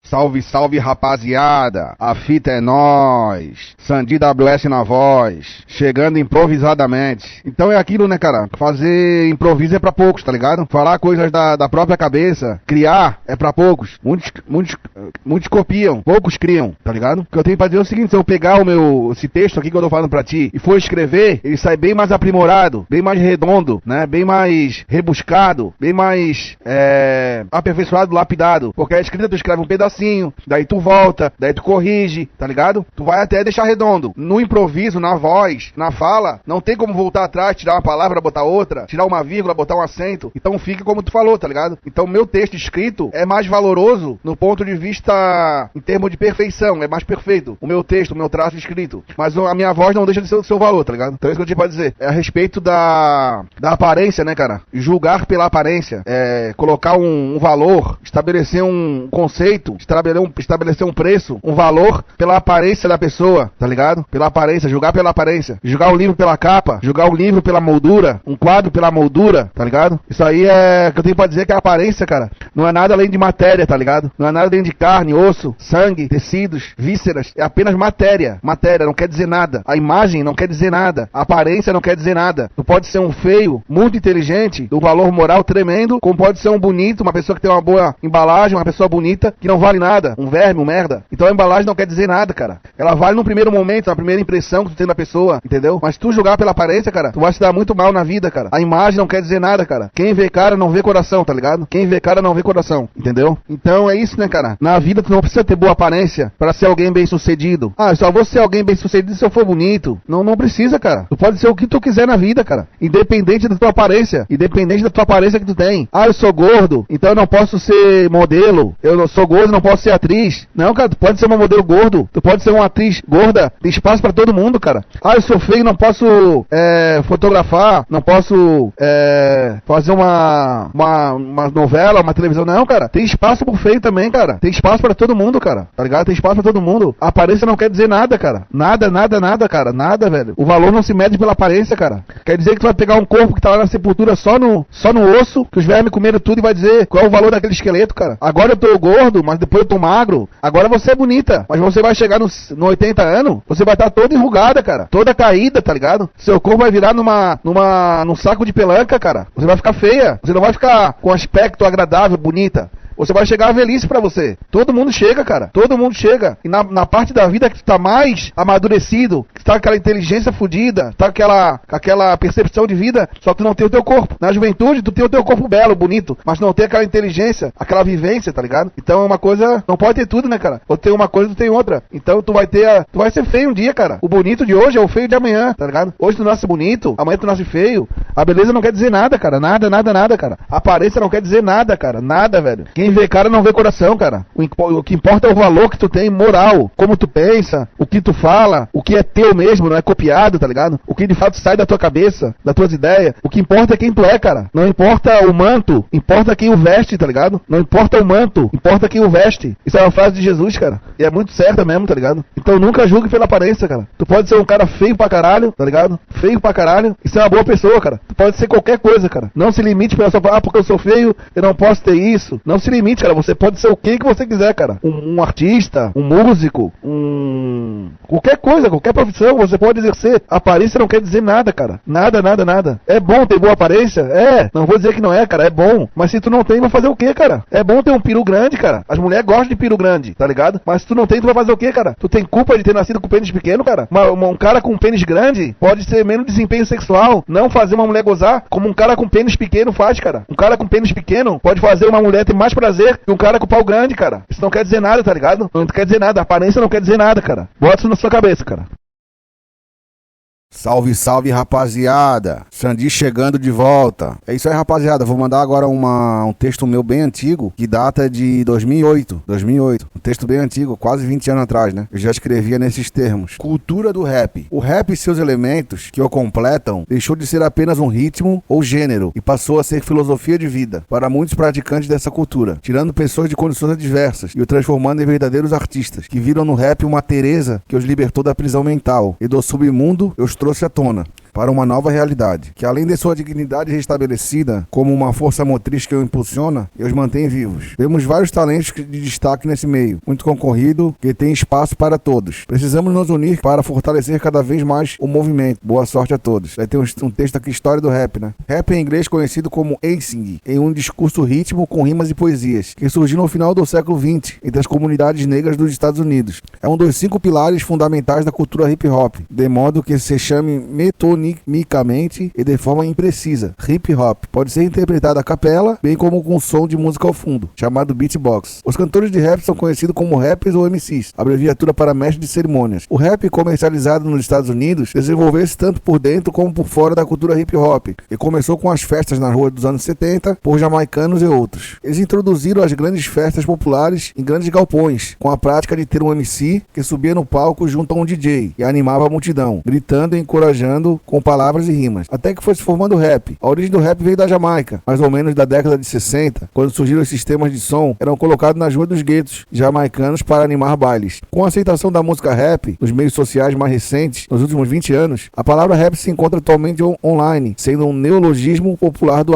Salve, salve, rapaziada, a fita é nós, Sandy WS na voz, chegando improvisadamente. Então é aquilo, né, cara, fazer improviso é pra poucos, tá ligado? Falar coisas da própria cabeça, criar é pra poucos. Muitos copiam, poucos criam, tá ligado? O que eu tenho pra dizer é o seguinte: se eu pegar esse texto aqui que eu tô falando pra ti e for escrever, ele sai bem mais aprimorado, bem mais redondo, né, bem mais rebuscado, bem mais aperfeiçoado, lapidado, porque a escrita tu escreve um pedacinho, daí tu volta, daí tu corrige, tá ligado? Tu vai até deixar redondo. No improviso, na voz, na fala, não tem como voltar atrás, tirar uma palavra, botar outra, tirar uma vírgula, botar um acento. Então fica como tu falou, tá ligado? Então meu texto escrito é mais valoroso no ponto de vista, em termos de perfeição, é mais perfeito. O meu texto, o meu traço escrito. Mas a minha voz não deixa de ser o seu valor, tá ligado? Então é isso que eu tinha pra dizer. É a respeito da aparência, né, cara? Julgar pela aparência. Colocar um valor, estabelecer um conceito, estabelecer um preço, um valor pela aparência da pessoa, tá ligado? Pela aparência, julgar pela aparência. Julgar o livro pela capa, julgar o livro pela moldura, um quadro pela moldura, tá ligado? Isso aí é que eu tenho pra dizer, que a aparência, cara, não é nada além de matéria, tá ligado? Não é nada além de carne, osso, sangue, tecidos, vísceras. É apenas matéria. Matéria não quer dizer nada. A imagem não quer dizer nada. A aparência não quer dizer nada. Tu pode ser um feio, muito inteligente, do valor moral tremendo, como pode ser um bonito, uma pessoa que tem uma boa embalagem, uma pessoa bonita, que não vale nada, um verme, um merda. Então a embalagem não quer dizer nada, cara. Ela vale no primeiro momento, na primeira impressão que tu tem da pessoa, entendeu? Mas tu julgar pela aparência, cara, tu vai se dar muito mal na vida, cara. A imagem não quer dizer nada, cara. Quem vê cara não vê coração, tá ligado? Quem vê cara não vê coração, entendeu? Então é isso, né, cara? Na vida tu não precisa ter boa aparência pra ser alguém bem sucedido. Ah, eu só vou ser alguém bem sucedido se eu for bonito. Não precisa, cara. Tu pode ser o que tu quiser na vida, cara. Independente da tua aparência. Independente da tua aparência que tu tem. Ah, eu sou gordo, então eu não posso ser modelo. Eu não sou gordo, não posso ser atriz. Não, cara, tu pode ser uma modelo gordo. Tu pode ser uma atriz gorda. Tem espaço pra todo mundo, cara. Ah, eu sou feio, não posso fotografar. Não posso fazer uma novela, uma televisão. Não, cara. Tem espaço pro feio também, cara. Tem espaço pra todo mundo, cara. Tá ligado? Tem espaço pra todo mundo. A aparência não quer dizer nada, cara. Nada, cara. Nada, velho. O valor não se mede pela aparência, cara. Quer dizer que tu vai pegar um corpo que tá lá na sepultura só no osso, que os vermes comeram tudo, e vai dizer qual é o valor daquele esqueleto, cara. Agora eu tô gordo, mas depois eu tô magro. Agora você é bonita. Mas você vai chegar no 80 anos, você vai estar toda enrugada, cara. Toda caída, tá ligado? Seu corpo vai virar num saco de pelanca, cara. Você vai ficar feia. Você não vai ficar com aspecto agradável, bonita. Você vai chegar à velhice pra você. Todo mundo chega, cara. Todo mundo chega. E na parte da vida que tu tá mais amadurecido, que tu tá com aquela inteligência fodida, tá com aquela percepção de vida, só que tu não tem o teu corpo. Na juventude, tu tem o teu corpo belo, bonito, mas não tem aquela inteligência, aquela vivência, tá ligado? Então é uma coisa, não pode ter tudo, né, cara? Ou tem uma coisa, tu tem outra. Então tu vai ser feio um dia, cara. O bonito de hoje é o feio de amanhã, tá ligado? Hoje tu nasce bonito, amanhã tu nasce feio. A beleza não quer dizer nada, cara. Nada, cara. A aparência não quer dizer nada, cara. Nada, velho. Quem vê cara não vê coração, cara. O que importa é o valor que tu tem moral, como tu pensa, o que tu fala, o que é teu mesmo, não é copiado, tá ligado? O que de fato sai da tua cabeça, das tuas ideias. O que importa é quem tu é, cara. Não importa o manto, importa quem o veste, tá ligado? Não importa o manto, importa quem o veste. Isso é uma frase de Jesus, cara. E é muito certa mesmo, tá ligado? Então nunca julgue pela aparência, cara. Tu pode ser um cara feio pra caralho, tá ligado? Feio pra caralho e ser uma boa pessoa, cara. Tu pode ser qualquer coisa, cara. Não se limite pela sua... Ah, porque eu sou feio, eu não posso ter isso. Não se limite, cara. Você pode ser o que você quiser, cara. Um artista, um músico, qualquer coisa, qualquer profissão, você pode exercer. Aparência não quer dizer nada, cara. Nada. É bom ter boa aparência? É. Não vou dizer que não é, cara. É bom. Mas se tu não tem, vai fazer o quê, cara? É bom ter um peru grande, cara. As mulheres gostam de peru grande, tá ligado? Mas se tu não tem, tu vai fazer o quê, cara? Tu tem culpa de ter nascido com pênis pequeno, cara? Um cara com pênis grande pode ter menos desempenho sexual, não fazer uma mulher gozar como um cara com pênis pequeno faz, cara. Um cara com pênis pequeno pode fazer uma mulher ter mais prazer prazer de um cara com pau grande, cara. Isso não quer dizer nada, tá ligado? Não quer dizer nada, a aparência não quer dizer nada, cara. Bota isso na sua cabeça, cara. Salve, salve, rapaziada. Xandi chegando de volta. É isso aí, rapaziada. Vou mandar agora um texto meu bem antigo, que data de 2008. Um texto bem antigo, quase 20 anos atrás, né? Eu já escrevia nesses termos. Cultura do rap. O rap e seus elementos que o completam deixou de ser apenas um ritmo ou gênero e passou a ser filosofia de vida para muitos praticantes dessa cultura, tirando pessoas de condições adversas e o transformando em verdadeiros artistas, que viram no rap uma Teresa que os libertou da prisão mental e do submundo os trouxe à tona para uma nova realidade, que além de sua dignidade restabelecida como uma força motriz que o impulsiona e os mantém vivos. Temos vários talentos de destaque nesse meio, muito concorrido, que tem espaço para todos. Precisamos nos unir para fortalecer cada vez mais o movimento. Boa sorte a todos. Vai ter um texto aqui, história do rap, né? Rap em inglês conhecido como acing, em um discurso ritmo com rimas e poesias, que surgiu no final do século XX entre as comunidades negras dos Estados Unidos. É um dos 5 pilares fundamentais da cultura hip hop, de modo que se chame metonicamente e de forma imprecisa. Hip hop pode ser interpretado a capela, bem como com som de música ao fundo, chamado beatbox. Os cantores de rap são conhecidos como rappers ou MCs, abreviatura para mestre de cerimônias. O rap comercializado nos Estados Unidos desenvolveu-se tanto por dentro como por fora da cultura hip hop e começou com as festas na rua dos anos 70 por jamaicanos e outros. Eles introduziram as grandes festas populares em grandes galpões, com a prática de ter um MC que subia no palco junto a um DJ e animava a multidão, gritando e encorajando com palavras e rimas, até que foi se formando o rap. A origem do rap veio da Jamaica, mais ou menos da década de 60, quando surgiram os sistemas de som, eram colocados nas ruas dos guetos jamaicanos para animar bailes. Com a aceitação da música rap nos meios sociais mais recentes, nos últimos 20 anos, a palavra rap se encontra atualmente online, sendo um neologismo popular do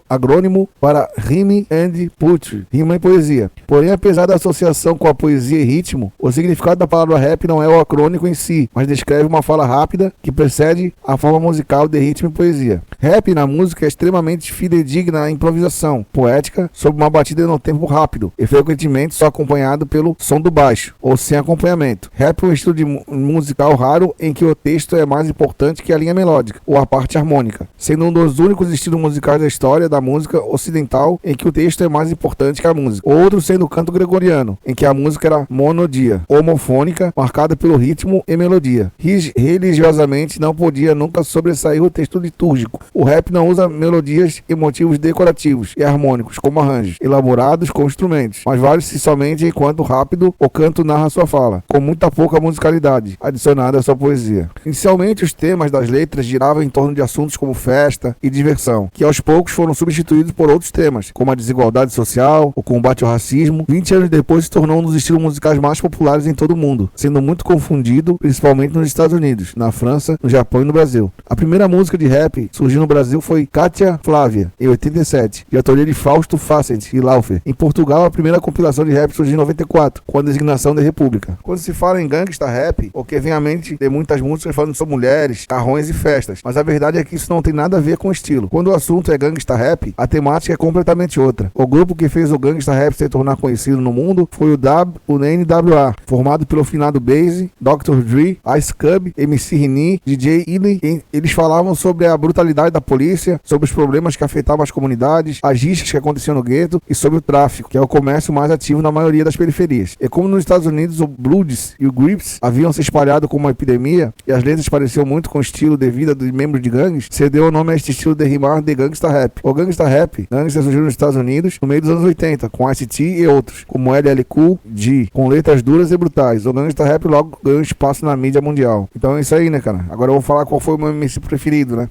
agrônimo para rhyme and poetry, rima e poesia. Porém, apesar da associação com a poesia e ritmo, o significado da palavra rap não é o acrônico em si, mas descreve uma fala rápida que precede a forma musical de ritmo e poesia. Rap na música é extremamente fidedigna à improvisação poética sobre uma batida no tempo rápido e frequentemente só acompanhado pelo som do baixo ou sem acompanhamento. Rap é um estilo de musical raro em que o texto é mais importante que a linha melódica ou a parte harmônica, sendo um dos únicos estilos musicais da história da música ocidental em que o texto é mais importante que a música. Outro sendo o canto gregoriano, em que a música era monodia, homofônica, marcada pelo ritmo e melodia. Religiosamente não podia nunca sobressair o texto litúrgico. O rap não usa melodias e motivos decorativos e harmônicos como arranjos elaborados com instrumentos, mas vale-se somente enquanto rápido o canto narra sua fala, com muita pouca musicalidade adicionada à sua poesia. Inicialmente os temas das letras giravam em torno de assuntos como festa e diversão, que aos poucos foram substituídos por outros temas, como a desigualdade social, o combate ao racismo. 20 anos depois se tornou um dos estilos musicais mais populares em todo o mundo, sendo muito confundido, principalmente nos Estados Unidos, na França, no Japão e no Brasil. A primeira música de rap surgiu no Brasil foi Cátia Flávia, em 87, de autoria de Fausto Facent e Laufer. Em Portugal, a primeira compilação de rap surgiu em 94, com a designação de República. Quando se fala em gangsta rap, o que vem à mente de muitas músicas falando sobre mulheres, carrões e festas, mas a verdade é que isso não tem nada a ver com o estilo. Quando o assunto é gangsta rap, a temática é completamente outra. O grupo que fez o gangsta rap se tornar conhecido no mundo foi o NWA, formado pelo finado Baze, Dr. Dre, Ice Cube, MC Rini, DJ Illy. Eles falavam sobre a brutalidade da polícia, sobre os problemas que afetavam as comunidades, as rixas que aconteciam no gueto e sobre o tráfico, que é o comércio mais ativo na maioria das periferias. E como nos Estados Unidos o Bloods e o Crips haviam se espalhado como uma epidemia e as letras pareciam muito com o estilo de vida dos membros de gangues, se deu o nome a este estilo de rimar de gangsta rap. O gangsta rap, gangsta surgiu nos Estados Unidos no meio dos anos 80, com Ice-T e outros, como LL Cool G, com letras duras e brutais. O gangsta rap logo ganhou espaço na mídia mundial. Então é isso aí, né, cara? Agora eu vou falar qual foi o meu MC preferido, né?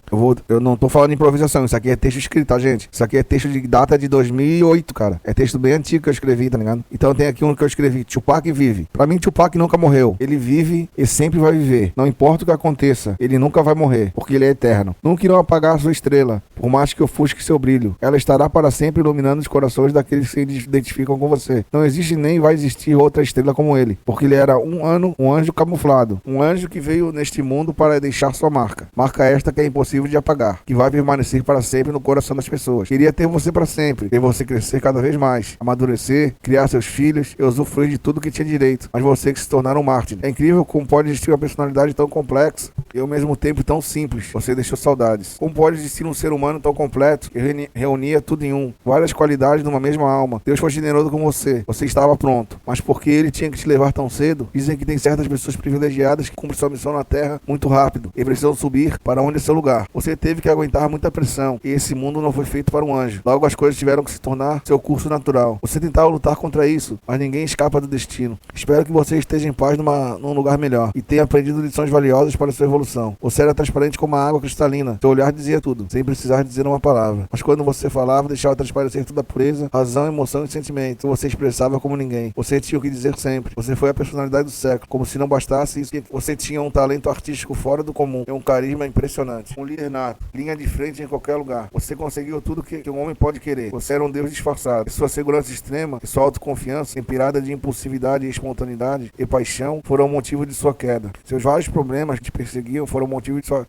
Eu não tô falando improvisação, isso aqui é texto escrito, tá, gente? Isso aqui é texto de data de 2008, cara. É texto bem antigo que eu escrevi, tá ligado? Então tem aqui um que eu escrevi, Tupac vive. Pra mim, Tupac nunca morreu. Ele vive e sempre vai viver. Não importa o que aconteça, ele nunca vai morrer, porque ele é eterno. Nunca irão apagar a sua estrela, por mais que ofusque seu brilho. Ela estará para sempre iluminando os corações daqueles que se identificam com você. Não existe nem vai existir outra estrela como ele, porque ele era um anjo camuflado. Um anjo que veio neste mundo para deixar sua marca. marca. Marca esta que é impossível de apagar, que vai permanecer para sempre no coração das pessoas. Queria ter você para sempre, ver você crescer cada vez mais, amadurecer, criar seus filhos e usufruir de tudo que tinha direito, mas você que se tornaram um mártir. É incrível como pode existir uma personalidade tão complexa e ao mesmo tempo tão simples. Você deixou saudades. Como pode existir um ser humano tão completo que reunia tudo em um, várias qualidades numa mesma alma. Deus foi generoso com você. Você estava pronto, mas porque ele tinha que te levar tão cedo? Dizem que tem certas pessoas privilegiadas que cumprem sua missão na Terra muito rápido e precisam subir para onde é seu lugar. Você teve que aguentar muita pressão e esse mundo não foi feito para um anjo. Logo as coisas tiveram que se tornar seu curso natural. Você tentava lutar contra isso, mas ninguém escapa do destino. Espero que você esteja em paz num lugar melhor e tenha aprendido lições valiosas para sua evolução. Você era transparente como a água cristalina. Seu olhar dizia tudo, sem precisar dizer uma palavra. Mas quando você falava, deixava transparecer toda a pureza, razão, emoção e sentimento. Você expressava como ninguém. Você tinha o que dizer sempre. Você foi a personalidade do século. Como se não bastasse isso, você tinha um talento artístico fora do comum e um carisma impressionante. Um líder nato, linha de frente em qualquer lugar. Você conseguiu tudo que um homem pode querer. Você era um deus disfarçado. E sua segurança extrema e sua autoconfiança, inspirada de impulsividade e espontaneidade e paixão, foram o motivo de sua queda. Seus vários problemas que te perseguiam foram o motivo de sua...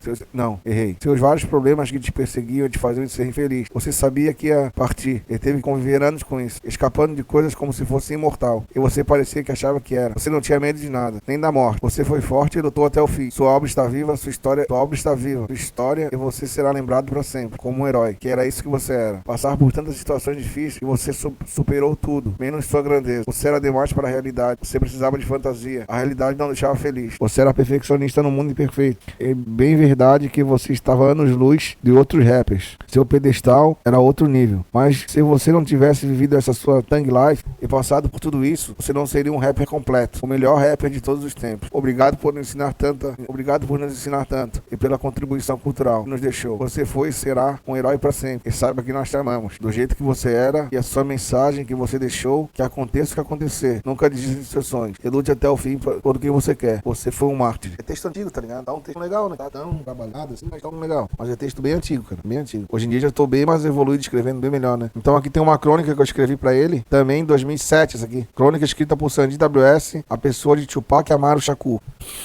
Seus vários problemas que te perseguiam e te faziam ser infeliz. Você sabia que ia partir e teve que conviver anos com isso, escapando de coisas como se fosse imortal. E você parecia que achava que era. Você não tinha medo de nada, nem da morte. Você foi forte e lutou até o fim. Sua obra está viva, sua obra está viva. Sua história, e você será lembrado para sempre, como um herói, que era isso que você era. Passar por tantas situações difíceis e você superou tudo, menos sua grandeza. Você era demais para a realidade. Você precisava de fantasia. A realidade não deixava feliz. Você era perfeccionista no mundo imperfeito. É bem verdade que você estava anos-luz de outros rappers. Seu pedestal era outro nível. Mas se você não tivesse vivido essa sua Thug Life e passado por tudo isso, você não seria um rapper completo. O melhor rapper de todos os tempos. Obrigado por nos ensinar tanto e pela contribuição cultural que nos deixou. Você foi e será um herói para sempre. E saiba que nós te amamos. Do jeito que você era e a sua mensagem que você deixou, que aconteça o que acontecer. Nunca desista de seus sonhos. E lute até o fim por o que você quer. Você foi um mártir. É texto antigo, tá ligado? Tá um texto legal, né? Tá tão trabalhado assim, mas tá um legal. Mas é texto bem antigo, cara. Bem antigo. Hoje em dia já tô bem mais evoluído, escrevendo bem melhor, né? Então aqui tem uma crônica que eu escrevi pra ele, também em 2007, essa aqui. Crônica escrita por Sandy WS, a pessoa de Tupac Amaru Shakur.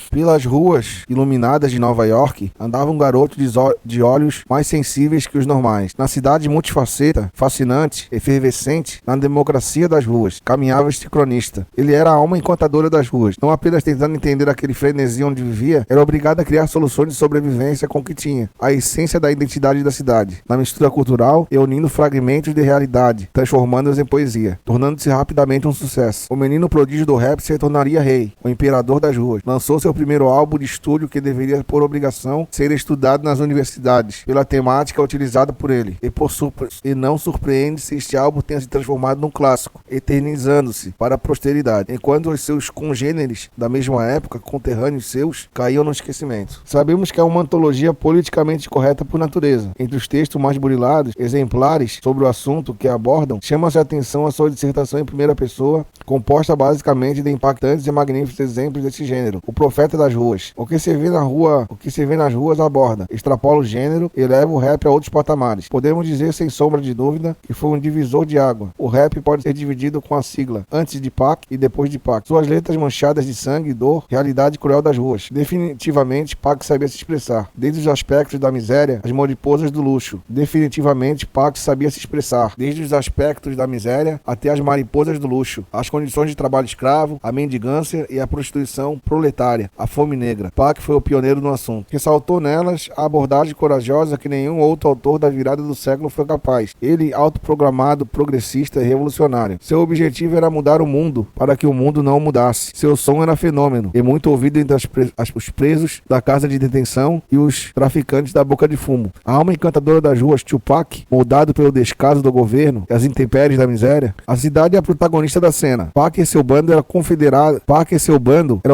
Pelas ruas iluminadas de Nova York, andava um garoto de olhos mais sensíveis que os normais. Na cidade multifaceta, fascinante, efervescente, na democracia das ruas, caminhava este cronista. Ele era a alma encantadora das ruas. Não apenas tentando entender aquele frenesi onde vivia, era obrigado a criar soluções de sobrevivência com o que tinha. A essência da identidade da cidade. Na mistura cultural e unindo fragmentos de realidade, transformando-os em poesia, tornando-se rapidamente um sucesso. O menino prodígio do rap se tornaria rei, o imperador das ruas. Lançou seu primeiro álbum de estúdio que deveria, por obrigação, ser estudado nas universidades, pela temática utilizada por ele. E não surpreende se este álbum tenha se transformado num clássico, eternizando-se para a posteridade, enquanto os seus congêneres da mesma época, conterrâneos seus, caíam no esquecimento. Sabemos que é uma antologia politicamente correta por natureza. Entre os textos mais burilados, exemplares sobre o assunto que abordam, chama-se a atenção a sua dissertação em primeira pessoa, composta basicamente de impactantes e magníficos exemplos desse gênero. O profeta das ruas. O que se vê nas ruas aborda, extrapola o gênero e leva o rap a outros patamares. Podemos dizer sem sombra de dúvida que foi um divisor de água. O rap pode ser dividido com a sigla antes de Pac e depois de Pac. Suas letras manchadas de sangue, dor, realidade cruel das ruas. Definitivamente Pac sabia se expressar. Desde os aspectos da miséria, as mariposas do luxo. Definitivamente Pac sabia se expressar. Desde os aspectos da miséria até as mariposas do luxo. As condições de trabalho escravo, a mendigância e a prostituição proletária, a fome negra. Pac foi o pioneiro no assunto. Ressaltou nelas a abordagem corajosa que nenhum outro autor da virada do século foi capaz. Ele, autoprogramado, progressista e revolucionário. Seu objetivo era mudar o mundo para que o mundo não o mudasse. Seu som era fenômeno e muito ouvido entre os presos da casa de detenção e os traficantes da boca de fumo. A alma encantadora das ruas, Tupac, moldado pelo descaso do governo e as intempéries da miséria, a cidade é a protagonista da cena. Pac e seu bando eram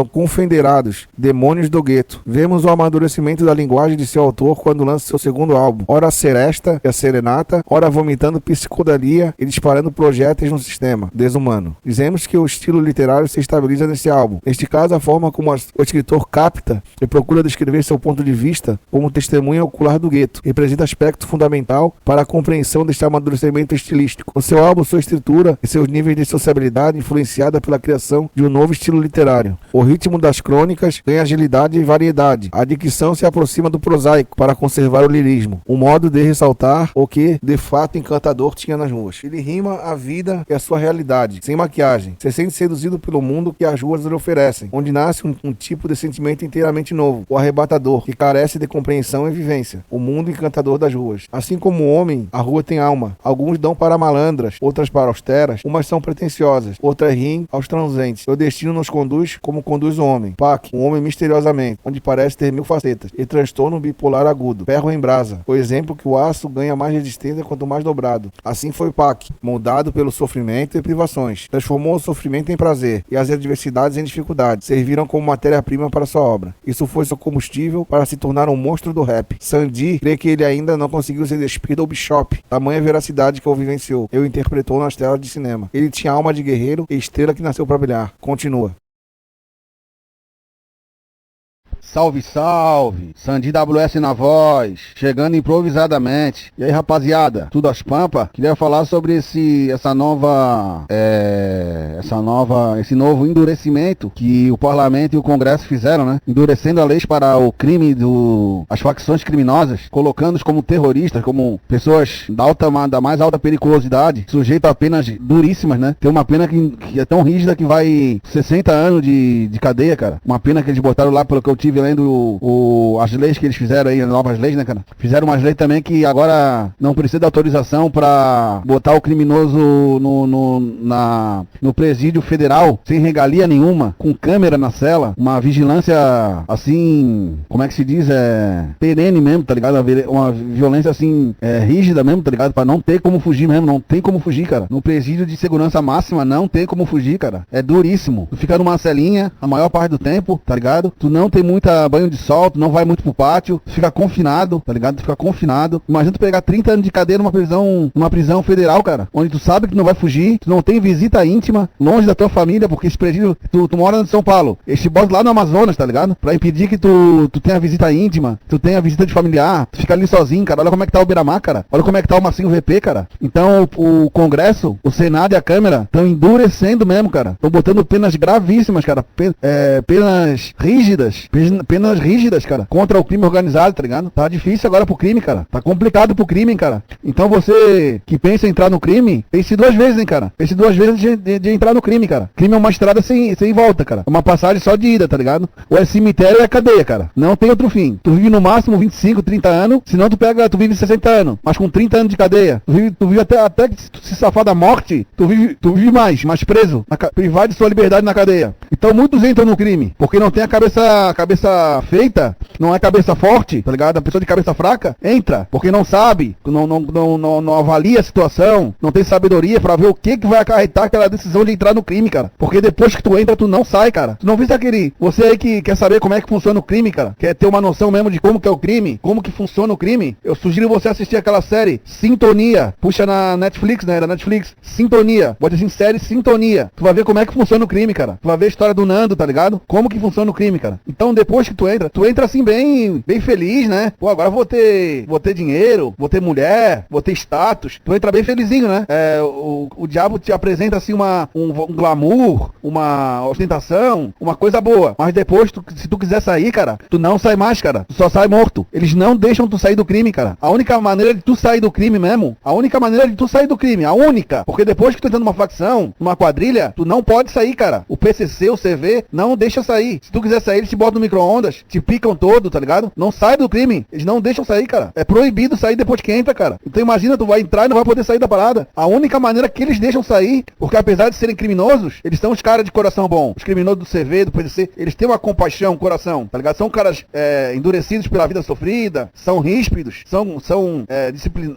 confederados, demônios do gueto. Vemos o amadurecimento da linguagem de seu autor quando lança seu segundo álbum, ora a seresta e a serenata, ora vomitando psicodelia e disparando projéteis no sistema desumano. Dizemos que o estilo literário se estabiliza nesse álbum. Neste caso, a forma como o escritor capta e procura descrever seu ponto de vista como testemunha ocular do gueto representa aspecto fundamental para a compreensão deste amadurecimento estilístico. No seu álbum, sua estrutura e seus níveis níveis de sociabilidade influenciada pela criação de um novo estilo literário. O ritmo das crônicas ganha agilidade e variedade. A dicção se aproxima do prosaico para conservar o lirismo, um modo de ressaltar o que, de fato, encantador tinha nas ruas. Ele rima a vida e a sua realidade, sem maquiagem. Se sente seduzido pelo mundo que as ruas lhe oferecem, onde nasce um tipo de sentimento inteiramente novo, o arrebatador, que carece de compreensão e vivência, o mundo encantador das ruas. Assim como o homem, a rua tem alma. Alguns dão para malandras, outras para austeras, umas são pretensiosas, outras riem aos transeuntes. O destino nos conduz como conduz o homem. Pac, um homem misteriosamente, onde parece ter 1000 facetas, e transtorno bipolar agudo, ferro em brasa. O exemplo que o aço ganha mais resistência quanto mais dobrado. Assim foi Pac, moldado pelo sofrimento e privações. Transformou o sofrimento em prazer, e as adversidades em dificuldades. Serviram como matéria-prima para sua obra. Isso foi seu combustível para se tornar um monstro do rap. Sandy crê que ele ainda não conseguiu se despir do Bishop, tamanha veracidade que o vivenciou. Ele interpretou nas telas de cinema. Ele tinha alma de guerreiro e estrela que nasceu para brilhar. Continua. Salve, salve! Sandy WS na voz, chegando improvisadamente. E aí, rapaziada, tudo às pampas? Queria falar sobre esse novo endurecimento que o Parlamento e o Congresso fizeram, né? Endurecendo a lei para o crime as facções criminosas, colocando-os como terroristas, como pessoas da mais alta periculosidade, sujeitos a penas duríssimas, né? Tem uma pena que é tão rígida que vai 60 anos de cadeia, cara. Uma pena que eles botaram lá, pelo que eu tive lendo as leis que eles fizeram aí, as novas leis, né, cara? Fizeram umas leis também que agora não precisa de autorização pra botar o criminoso no presídio federal, sem regalia nenhuma, com câmera na cela, uma vigilância assim, como é que se diz? Perene mesmo, tá ligado? Uma violência assim, rígida mesmo, tá ligado? Pra não ter como fugir mesmo, não tem como fugir, cara. No presídio de segurança máxima não tem como fugir, cara. É duríssimo. Tu fica numa celinha a maior parte do tempo, tá ligado? Tu não tem muita banho de sol, tu não vai muito pro pátio, tu fica confinado, tá ligado? Tu fica confinado. Imagina tu pegar 30 anos de cadeia numa prisão federal, cara, onde tu sabe que tu não vai fugir, tu não tem visita íntima, longe da tua família, porque esse presídio, tu mora em São Paulo, eles te botam lá no Amazonas, tá ligado? Pra impedir que tu tenha visita íntima, tu tenha visita de familiar, tu fica ali sozinho, cara. Olha como é que tá o Beira-Mar, cara. Olha como é que tá o Massinho VP, cara. Então o Congresso, o Senado e a Câmara estão endurecendo mesmo, cara. Estão botando penas gravíssimas, cara. Penas rígidas, cara, contra o crime organizado, tá ligado? Tá difícil agora pro crime, cara. Tá complicado pro crime, cara. Então você que pensa em entrar no crime, pense 2 vezes, hein, cara. Pense 2 vezes de entrar no crime, cara. Crime é uma estrada sem volta, cara. É uma passagem só de ida, tá ligado? Ou é cemitério ou é cadeia, cara. Não tem outro fim. Tu vive no máximo 25, 30 anos, senão tu vive 60 anos. Mas com 30 anos de cadeia, tu vive até que se safar da morte, tu vive mais preso, privado de sua liberdade na cadeia. Então muitos entram no crime, porque não tem a cabeça feita, não é cabeça forte, tá ligado? A pessoa de cabeça fraca entra, porque não sabe, não avalia a situação, não tem sabedoria pra ver o que vai acarretar aquela decisão de entrar no crime, cara. Porque depois que tu entra, tu não sai, cara. Tu não viste você aí que quer saber como é que funciona o crime, cara, quer ter uma noção mesmo de como que é o crime, como que funciona o crime, eu sugiro você assistir aquela série Sintonia, puxa na Netflix, né, da Netflix, Sintonia, bota assim, série Sintonia, tu vai ver como é que funciona o crime, cara. Tu vai ver a história do Nando, tá ligado? Como que funciona o crime, cara. Então depois que tu entra assim bem feliz, né? Pô, agora vou ter dinheiro, vou ter mulher, vou ter status. Tu entra bem felizinho, né? O diabo te apresenta assim um glamour, uma ostentação, uma coisa boa. Mas depois, se tu quiser sair, cara, tu não sai mais, cara. Tu só sai morto. Eles não deixam tu sair do crime, cara. A única maneira de tu sair do crime mesmo, porque depois que tu entra numa facção, numa quadrilha, tu não pode sair, cara. O PCC, o CV, não deixa sair. Se tu quiser sair, eles te botam no micro-ondas, te picam todo, tá ligado? Não sai do crime. Eles não deixam sair, cara. É proibido sair depois que entra, cara. Então imagina, tu vai entrar e não vai poder sair da parada. A única maneira que eles deixam sair, porque apesar de serem criminosos, eles são os caras de coração bom. Os criminosos do CV, do PCC, eles têm uma compaixão, coração, tá ligado? São caras endurecidos pela vida sofrida, são ríspidos, são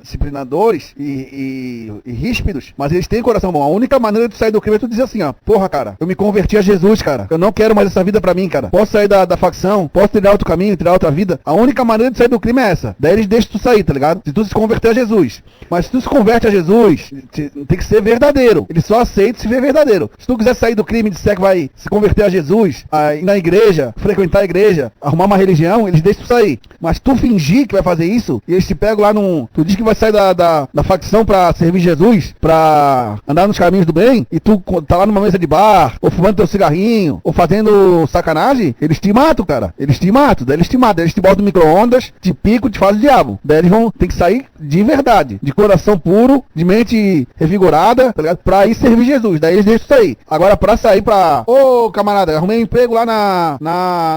disciplinadores e ríspidos, mas eles têm coração bom. A única maneira de tu sair do crime é tu dizer assim, ó, porra, cara, eu me converti a Jesus, cara. Eu não quero mais essa vida pra mim, cara. Posso sair da facção, posso trilhar outro caminho, caminho, tirar outra vida, a única maneira de sair do crime é essa. Daí eles deixam tu sair, tá ligado? Se tu se converter a Jesus. Mas se tu se converte a Jesus, tem que ser verdadeiro. Ele só aceita se ver verdadeiro. Se tu quiser sair do crime e disser que vai se converter a Jesus, ir na igreja, frequentar a igreja, arrumar uma religião, eles deixam tu sair. Mas tu fingir que vai fazer isso, e eles te pegam lá num... Tu diz que vai sair da facção pra servir Jesus, pra andar nos caminhos do bem, e tu tá lá numa mesa de bar, ou fumando teu cigarrinho, ou fazendo sacanagem, eles te matam, cara. Eles te matam, daí eles te matam. Daí eles te botam no micro-ondas, te picam, te fazem o diabo. Daí eles vão ter que sair de verdade, de coração puro, de mente revigorada, tá ligado? Pra ir servir Jesus. Daí eles deixam sair. Agora pra sair pra... Ô, camarada, arrumei um emprego lá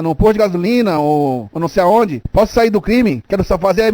no posto de gasolina, ou não sei aonde. Posso sair do crime? Quero só fazer aí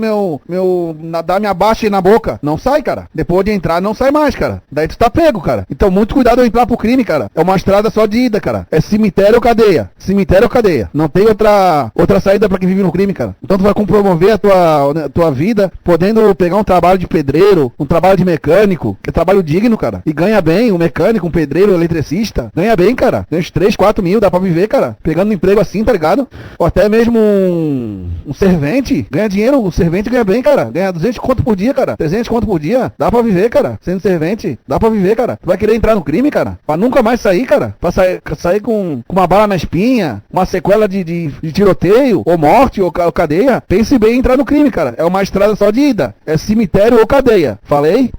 dar minha baixa aí na boca. Não sai, cara. Depois de entrar, não sai mais, cara. Daí tu tá pego, cara. Então, muito cuidado ao entrar pro crime, cara. É uma estrada só de ida, cara. É cemitério ou cadeia. Cemitério ou cadeia. Não tem outra saída pra quem vive no crime, cara. Então tu vai compromover a tua vida, podendo pegar um trabalho de pedreiro, um trabalho de mecânico, que é trabalho digno, cara. E ganha bem, um mecânico, um pedreiro, um eletricista. Ganha bem, cara. Ganha uns 3, 4 mil, dá pra viver, cara. Pegando um emprego assim, tá ligado? Ou até mesmo um servente. Ganha dinheiro, o servente ganha bem, cara. Ganha 200 conto por dia, cara. 300 conto por dia. Dá pra viver, cara. Sendo servente, dá pra viver, cara. Tu vai querer entrar no crime, cara? Pra nunca mais sair, cara? Pra sair com uma bala na espinha, uma sequela de tiroteio, ou morte, ou cadeia. Pense bem em entrar no crime, cara. É uma estrada só de ida. É cemitério ou cadeia. Falei?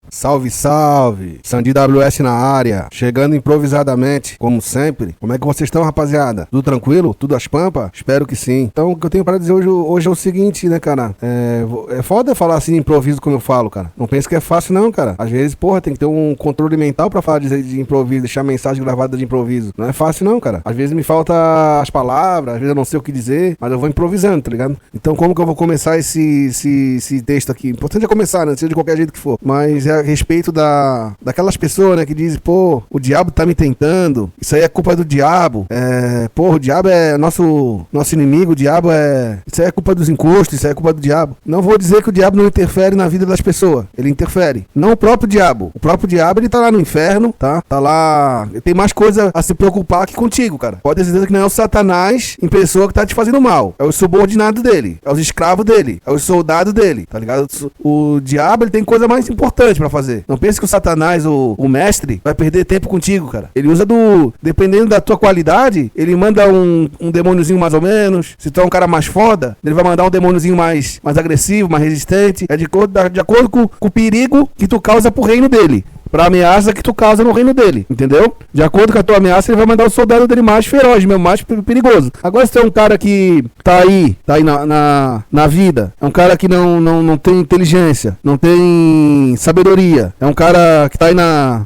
Salve, salve! Sandy WS na área, chegando improvisadamente, como sempre. Como é que vocês estão, rapaziada? Tudo tranquilo? Tudo às pampas? Espero que sim. Então, o que eu tenho para dizer hoje é o seguinte, né, cara? É foda falar assim de improviso como eu falo, cara. Não pense que é fácil, não, cara. Às vezes, porra, tem que ter um controle mental pra falar de improviso, deixar mensagem gravada de improviso. Não é fácil, não, cara. Às vezes me falta as palavras, às vezes eu não sei o que dizer, mas eu vou improvisando, tá ligado? Então, como que eu vou começar esse texto aqui? Importante é começar, né? Seja de qualquer jeito que for. Mas a respeito daquelas pessoas, né, que dizem, pô, o diabo tá me tentando, isso aí é culpa do diabo, o diabo é nosso inimigo, o diabo isso aí é culpa dos encostos, isso aí é culpa do diabo. Não vou dizer que o diabo não interfere na vida das pessoas, ele interfere. Não o próprio diabo, ele tá lá no inferno, tá lá, ele tem mais coisa a se preocupar que contigo, cara. Pode ter certeza que não é o Satanás em pessoa que tá te fazendo mal, é o subordinado dele, é os escravos dele, é os soldados dele, tá ligado? O diabo, ele tem coisa mais importante pra fazer. Não pense que o Satanás, o mestre, vai perder tempo contigo, cara. Ele usa dependendo da tua qualidade, ele manda um demôniozinho mais ou menos. Se tu é um cara mais foda, ele vai mandar um demôniozinho mais agressivo, mais resistente. É de acordo com o perigo que tu causa pro reino dele. Pra ameaça que tu causa no reino dele, entendeu? De acordo com a tua ameaça, ele vai mandar o soldado dele mais feroz, mesmo, mais perigoso. Agora, se tu é um cara que tá aí na vida, é um cara que não tem inteligência, não tem sabedoria, é um cara que tá aí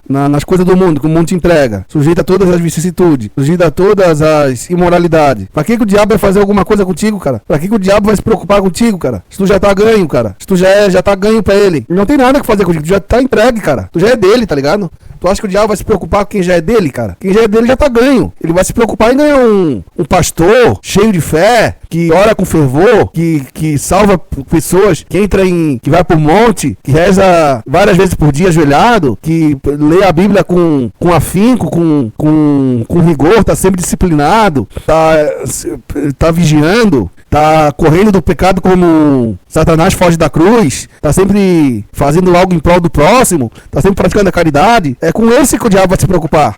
nas coisas do mundo, que o mundo te entrega, sujeito a todas as vicissitudes, sujeito a todas as imoralidades. Pra que o diabo vai fazer alguma coisa contigo, cara? Pra que o diabo vai se preocupar contigo, cara? Se tu já tá ganho, cara. Se tu já tá ganho pra ele. Não tem nada que fazer contigo, tu já tá entregue, cara. Tu já é dele, tá ligado? Tu acha que o diabo vai se preocupar com quem já é dele, cara? Quem já é dele já tá ganho. Ele vai se preocupar em ganhar um pastor cheio de fé, que ora com fervor, que salva pessoas, que vai pro monte, que reza várias vezes por dia ajoelhado, que lê a Bíblia com afinco, com rigor, tá sempre disciplinado, tá vigiando, tá correndo do pecado como Satanás foge da cruz, tá sempre fazendo algo em prol do próximo, tá sempre praticando a caridade. É com esse que o diabo vai se preocupar.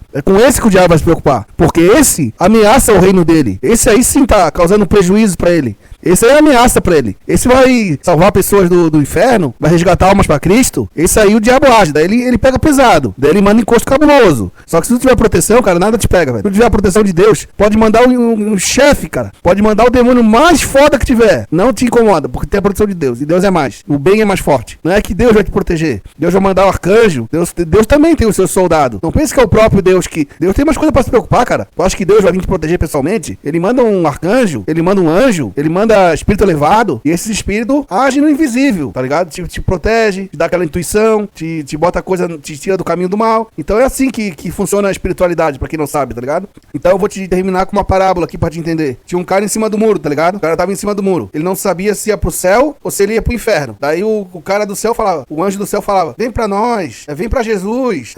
Porque esse ameaça o reino dele. Esse aí sim tá causando prejuízo pra ele. Esse aí é ameaça pra ele. Esse vai salvar pessoas do inferno, vai resgatar almas pra Cristo. Esse aí o diabo age, daí ele pega pesado. Daí ele manda encosto cabuloso. Só que se tu tiver proteção, cara, nada te pega, velho. Se tu tiver a proteção de Deus, pode mandar um chefe, cara. Pode mandar o demônio mais foda que tiver. Não te incomoda, porque tem a proteção de Deus. E Deus é mais. O bem é mais forte. Não é que Deus vai te proteger. Deus vai mandar o arcanjo. Deus também tem o seu soldado. Não pense que é o próprio Deus que... Deus tem mais coisa pra se preocupar, cara. Tu acha que Deus vai vir te proteger pessoalmente? Ele manda um arcanjo, ele manda um anjo, ele manda manda espírito elevado e esses espíritos agem no invisível, tá ligado? Te protege, te dá aquela intuição, te bota coisa, te tira do caminho do mal. Então é assim que funciona a espiritualidade, pra quem não sabe, tá ligado? Então eu vou te terminar com uma parábola aqui pra te entender. Tinha um cara em cima do muro, tá ligado? O cara tava em cima do muro. Ele não sabia se ia pro céu ou se ele ia pro inferno. Daí o cara do céu falava, o anjo do céu falava, vem pra nós, vem pra Jesus,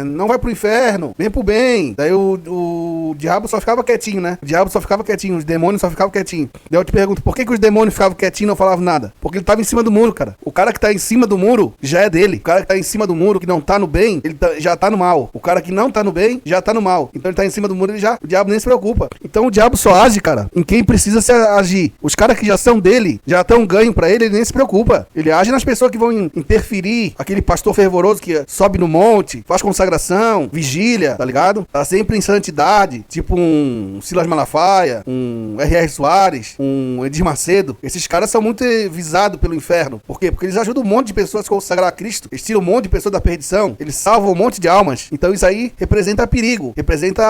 não vai pro inferno, vem pro bem. Daí o diabo só ficava quietinho, né? O diabo só ficava quietinho, os demônios só ficavam quietinhos. Daí eu te pergunto, por que os demônios ficavam quietinhos e não falavam nada? Porque ele tava em cima do muro, cara. O cara que tá em cima do muro já é dele. O cara que tá em cima do muro, que não tá no bem, ele já tá no mal. O cara que não tá no bem, já tá no mal. Então ele tá em cima do muro, o diabo nem se preocupa. Então o diabo só age, cara, em quem precisa se agir. Os caras que já são dele, já estão ganho pra ele nem se preocupa. Ele age nas pessoas que vão interferir. Aquele pastor fervoroso que sobe no monte, faz consagração, vigília, tá ligado? Tá sempre em santidade, tipo um Silas Malafaia, um R.R. Soares, um Edir Macedo. Esses caras são muito visados pelo inferno. Por quê? Porque eles ajudam um monte de pessoas a consagrar a Cristo. Eles tiram um monte de pessoas da perdição. Eles salvam um monte de almas. Então isso aí representa perigo. Representa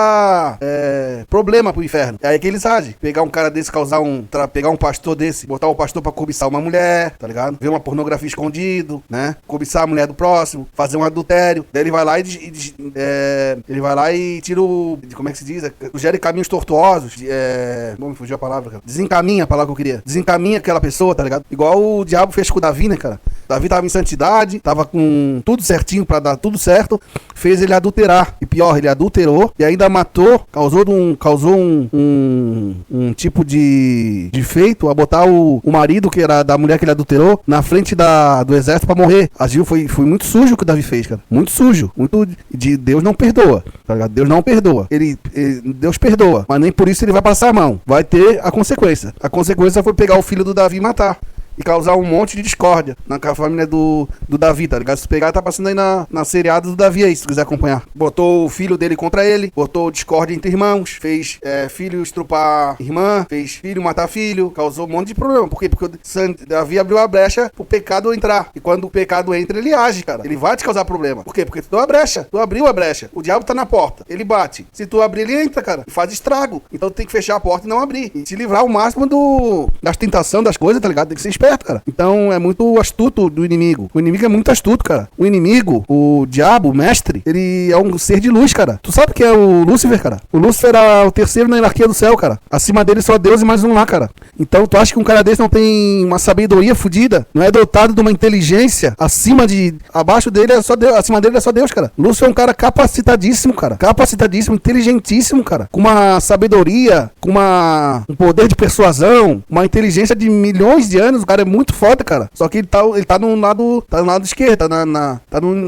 problema pro inferno. É aí que eles agem. Pegar um cara desse, pegar um pastor desse, botar o pastor pra cobiçar uma mulher, tá ligado? Ver uma pornografia escondido, né? Cobiçar a mulher do próximo, fazer um adultério. Daí ele vai lá e tira o... Como é que se diz? Sugere caminhos tortuosos. Não me fugiu a palavra, cara. Desencaminha a palavra que eu queria. Desencaminha aquela pessoa, tá ligado? Igual o diabo fez com o Davi, né, cara? Davi tava em santidade, tava com tudo certinho pra dar tudo certo, fez ele adulterar. E pior, ele adulterou e ainda matou, causou um tipo de feito a botar o marido, que era da mulher que ele adulterou, na frente do exército pra morrer. Agiu, foi muito sujo o que o Davi fez, cara. Muito sujo. Muito de Deus não perdoa, tá ligado? Deus não perdoa. Deus perdoa, mas nem por isso ele vai passar a mão. Vai ter a consequência. A consequência foi pegar o filho do Davi e matar. E causar um monte de discórdia na família do Davi, tá ligado? Se pegar, tá passando aí na seriada do Davi aí, se quiser acompanhar. Botou o filho dele contra ele, botou discórdia entre irmãos, fez filho estrupar irmã, fez filho matar filho, causou um monte de problema. Por quê? Porque o Davi abriu a brecha pro pecado entrar. E quando o pecado entra, ele age, cara. Ele vai te causar problema. Por quê? Porque tu deu a brecha, tu abriu a brecha. O diabo tá na porta, ele bate. Se tu abrir, ele entra, cara, e faz estrago. Então tu tem que fechar a porta e não abrir. E te livrar ao máximo das tentações, das coisas, tá ligado? Tem que ser esperto, cara. Então é muito astuto do inimigo. O inimigo é muito astuto, cara. O inimigo, o diabo, o mestre, ele é um ser de luz, cara. Tu sabe que é o Lúcifer, cara? O Lúcifer é o terceiro na hierarquia do céu, cara. Acima dele só Deus e mais um lá, cara. Então tu acha que um cara desse não tem uma sabedoria fodida? Não é dotado de uma inteligência abaixo dele é só Deus, acima dele é só Deus, cara. Lúcifer é um cara capacitadíssimo, cara. Capacitadíssimo, inteligentíssimo, cara. Com uma sabedoria, com um poder de persuasão, uma inteligência de milhões de anos. O cara é muito foda, cara. Só que ele tá no lado esquerdo,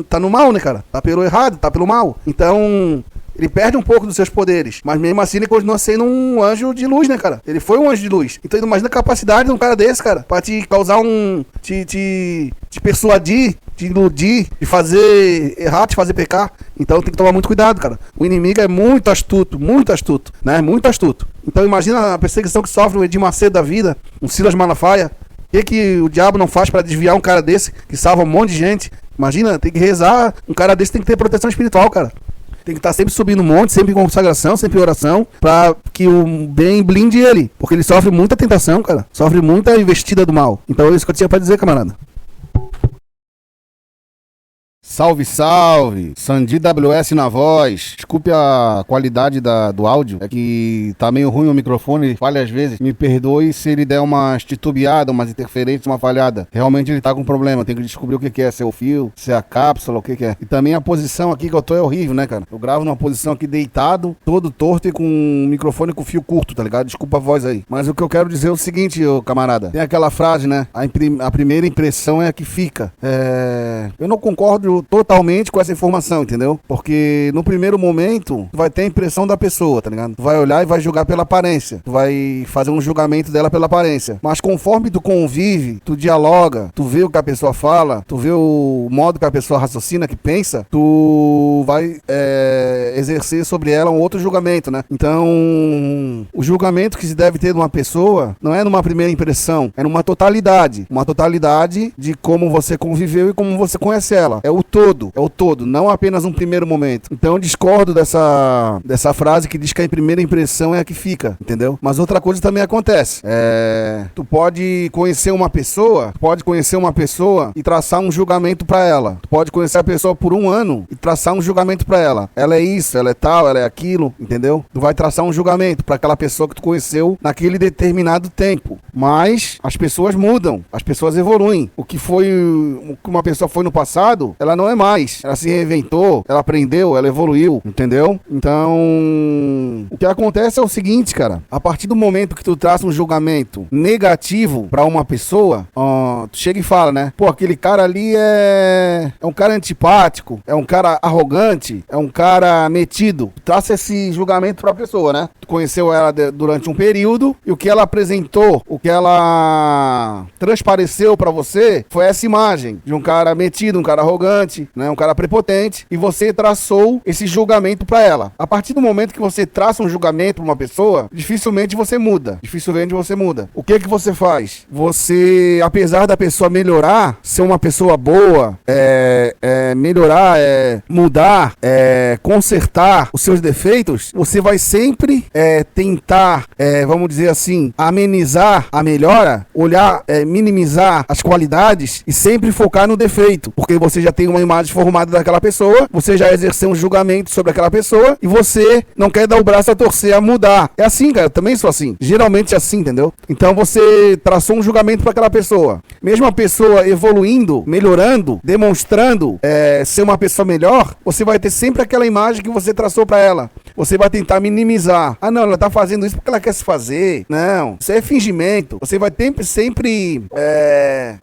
tá no mal, né, cara? Tá pelo errado, tá pelo mal. Então, ele perde um pouco dos seus poderes, mas mesmo assim ele continua sendo um anjo de luz, né, cara? Ele foi um anjo de luz. Então, imagina a capacidade de um cara desse, cara, pra te causar te persuadir, te iludir, te fazer errar, te fazer pecar. Então tem que tomar muito cuidado, cara. O inimigo é muito astuto, né? Muito astuto. Então imagina a perseguição que sofre o Edir Macedo da vida, um Silas Malafaia. O que o diabo não faz pra desviar um cara desse, que salva um monte de gente? Imagina, tem que rezar. Um cara desse tem que ter proteção espiritual, cara. Tem que estar sempre subindo um monte, sempre em consagração, sempre em oração, pra que o bem blinde ele. Porque ele sofre muita tentação, cara. Sofre muita investida do mal. Então é isso que eu tinha pra dizer, camarada. Salve, salve! Sandi WS na voz. Desculpe a qualidade do áudio. É que tá meio ruim o microfone, falha às vezes. Me perdoe se ele der umas titubeadas, umas interferências, uma falhada. Realmente ele tá com problema. Tem que descobrir o que é. Se é o fio, se é a cápsula, o que é. E também a posição aqui que eu tô é horrível, né, cara? Eu gravo numa posição aqui deitado, todo torto e com um microfone com fio curto, tá ligado? Desculpa a voz aí. Mas o que eu quero dizer é o seguinte, ô camarada. Tem aquela frase, né? A primeira impressão é a que fica. Eu não concordo totalmente com essa informação, entendeu? Porque no primeiro momento, tu vai ter a impressão da pessoa, tá ligado? Tu vai olhar e vai julgar pela aparência. Tu vai fazer um julgamento dela pela aparência. Mas conforme tu convive, tu dialoga, tu vê o que a pessoa fala, tu vê o modo que a pessoa raciocina, que pensa, tu vai exercer sobre ela um outro julgamento, né? Então, o julgamento que se deve ter de uma pessoa não é numa primeira impressão, é numa totalidade. Uma totalidade de como você conviveu e como você conhece ela. É o o todo, não apenas um primeiro momento. Então eu discordo dessa frase que diz que a primeira impressão é a que fica, entendeu? Mas outra coisa também acontece. Tu pode conhecer uma pessoa e traçar um julgamento pra ela. Tu pode conhecer a pessoa por 1 ano e traçar um julgamento pra ela. Ela é isso, ela é tal, ela é aquilo, entendeu? Tu vai traçar um julgamento pra aquela pessoa que tu conheceu naquele determinado tempo. Mas as pessoas mudam, as pessoas evoluem. O que uma pessoa foi no passado, ela não é mais. Ela se reinventou, ela aprendeu, ela evoluiu, entendeu? Então, o que acontece é o seguinte, cara. A partir do momento que tu traça um julgamento negativo pra uma pessoa, tu chega e fala, né? Pô, aquele cara ali é um cara antipático, é um cara arrogante, é um cara metido. Tu traça esse julgamento pra pessoa, né? Tu conheceu ela durante um período e o que ela apresentou, o que ela transpareceu pra você foi essa imagem de um cara metido, um cara arrogante, né? Um cara prepotente, e você traçou esse julgamento pra ela. A partir do momento que você traça um julgamento pra uma pessoa, dificilmente você muda. O que você faz? Você, apesar da pessoa melhorar, ser uma pessoa boa, melhorar, mudar, consertar os seus defeitos, você vai sempre tentar, vamos dizer assim, amenizar a melhora, olhar, minimizar as qualidades e sempre focar no defeito, porque você já tem uma imagem formada daquela pessoa, você já exerceu um julgamento sobre aquela pessoa e você não quer dar o braço a torcer, a mudar. É assim, cara, eu também sou assim. Geralmente é assim, entendeu? Então você traçou um julgamento para aquela pessoa. Mesmo a pessoa evoluindo, melhorando, demonstrando ser uma pessoa melhor, você vai ter sempre aquela imagem que você traçou para ela. Você vai tentar minimizar. Ah, não, ela tá fazendo isso porque ela quer se fazer. Não, isso é fingimento. Você vai sempre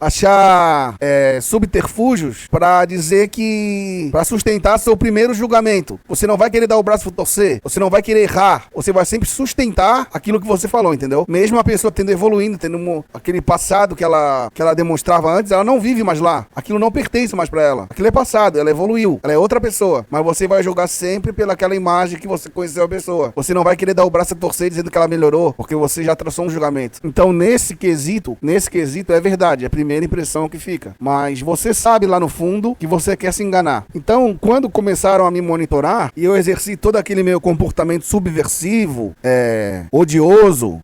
achar subterfúgios para dizer que... para sustentar seu primeiro julgamento. Você não vai querer dar o braço pra torcer. Você não vai querer errar. Você vai sempre sustentar aquilo que você falou, entendeu? Mesmo a pessoa tendo evoluindo, tendo aquele passado que ela demonstrava antes, ela não vive mais lá. Aquilo não pertence mais pra ela. Aquilo é passado, ela evoluiu. Ela é outra pessoa. Mas você vai jogar sempre pelaquela imagem que você conheceu a pessoa. Você não vai querer dar o braço a torcer dizendo que ela melhorou, porque você já traçou um julgamento. Então, nesse quesito é verdade, é a primeira impressão que fica. Mas você sabe lá no fundo que você quer se enganar. Então, quando começaram a me monitorar e eu exerci todo aquele meu comportamento subversivo, odioso,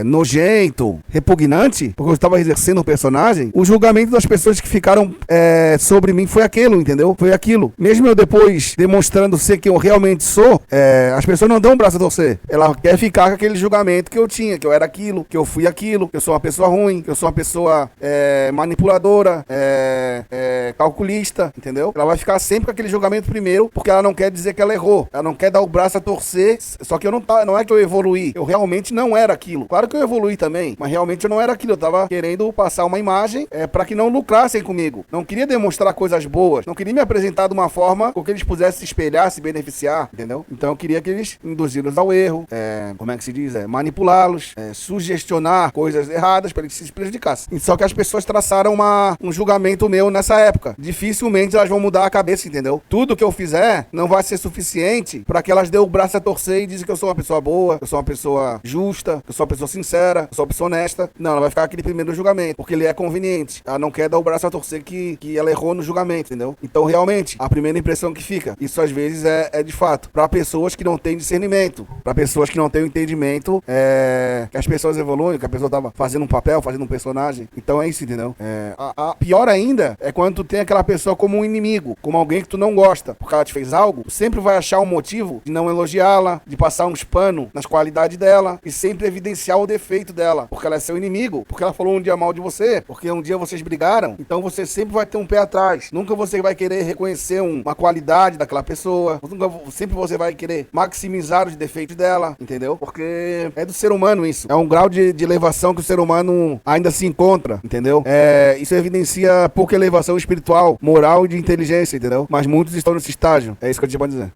nojento, repugnante, porque eu estava exercendo o personagem, o julgamento das pessoas que ficaram sobre mim foi aquilo, entendeu? Foi aquilo. Mesmo eu depois demonstrando ser quem eu realmente sou, as pessoas não dão o braço a torcer. Ela quer ficar com aquele julgamento que eu tinha, que eu era aquilo, que eu fui aquilo, que eu sou uma pessoa ruim, que eu sou uma pessoa manipuladora, calculista, entendeu? Ela vai ficar sempre com aquele julgamento primeiro, porque ela não quer dizer que ela errou. Ela não quer dar o braço a torcer, só que não é que eu evoluí, eu realmente não era aquilo. Claro que eu evoluí também, mas realmente eu não era aquilo. Eu tava querendo passar uma imagem pra que não lucrassem comigo. Não queria demonstrar coisas boas, não queria me apresentar de uma forma com que eles pudessem se espelhar, se beneficiar, entendeu? Então eu queria que eles induzi-los ao erro, como é que se diz? Manipulá-los, sugestionar coisas erradas para eles se prejudicassem. Só que as pessoas traçaram um julgamento meu nessa época. Dificilmente elas vão mudar a cabeça, entendeu? Tudo que eu fizer não vai ser suficiente para que elas dêem o braço a torcer e dizem que eu sou uma pessoa boa, que eu sou uma pessoa justa, que eu sou uma pessoa sincera, que eu sou uma pessoa honesta. Não, ela vai ficar aquele primeiro julgamento, porque ele é conveniente. Ela não quer dar o braço a torcer que ela errou no julgamento, entendeu? Então, realmente, a primeira impressão que fica, isso às vezes é de fato, para pessoas que não têm discernimento, para pessoas que não têm o entendimento que as pessoas evoluem, que a pessoa tava fazendo um papel, fazendo um personagem. Então é isso, entendeu? A pior ainda é quando tu tem aquela pessoa como um inimigo, como alguém que tu não gosta, porque ela te fez algo, tu sempre vai achar um motivo de não elogiá-la, de passar uns panos nas qualidades dela e sempre evidenciar o defeito dela, porque ela é seu inimigo, porque ela falou um dia mal de você, porque um dia vocês brigaram. Então você sempre vai ter um pé atrás. Nunca você vai querer reconhecer uma qualidade daquela pessoa. Sempre você vai querer maximizar os defeitos dela, entendeu? Porque é do ser humano isso. É um grau de elevação que o ser humano ainda se encontra, entendeu? Isso evidencia pouca elevação espiritual, moral e de inteligência, entendeu? Mas muitos estão nesse estágio. É isso que eu te posso dizer.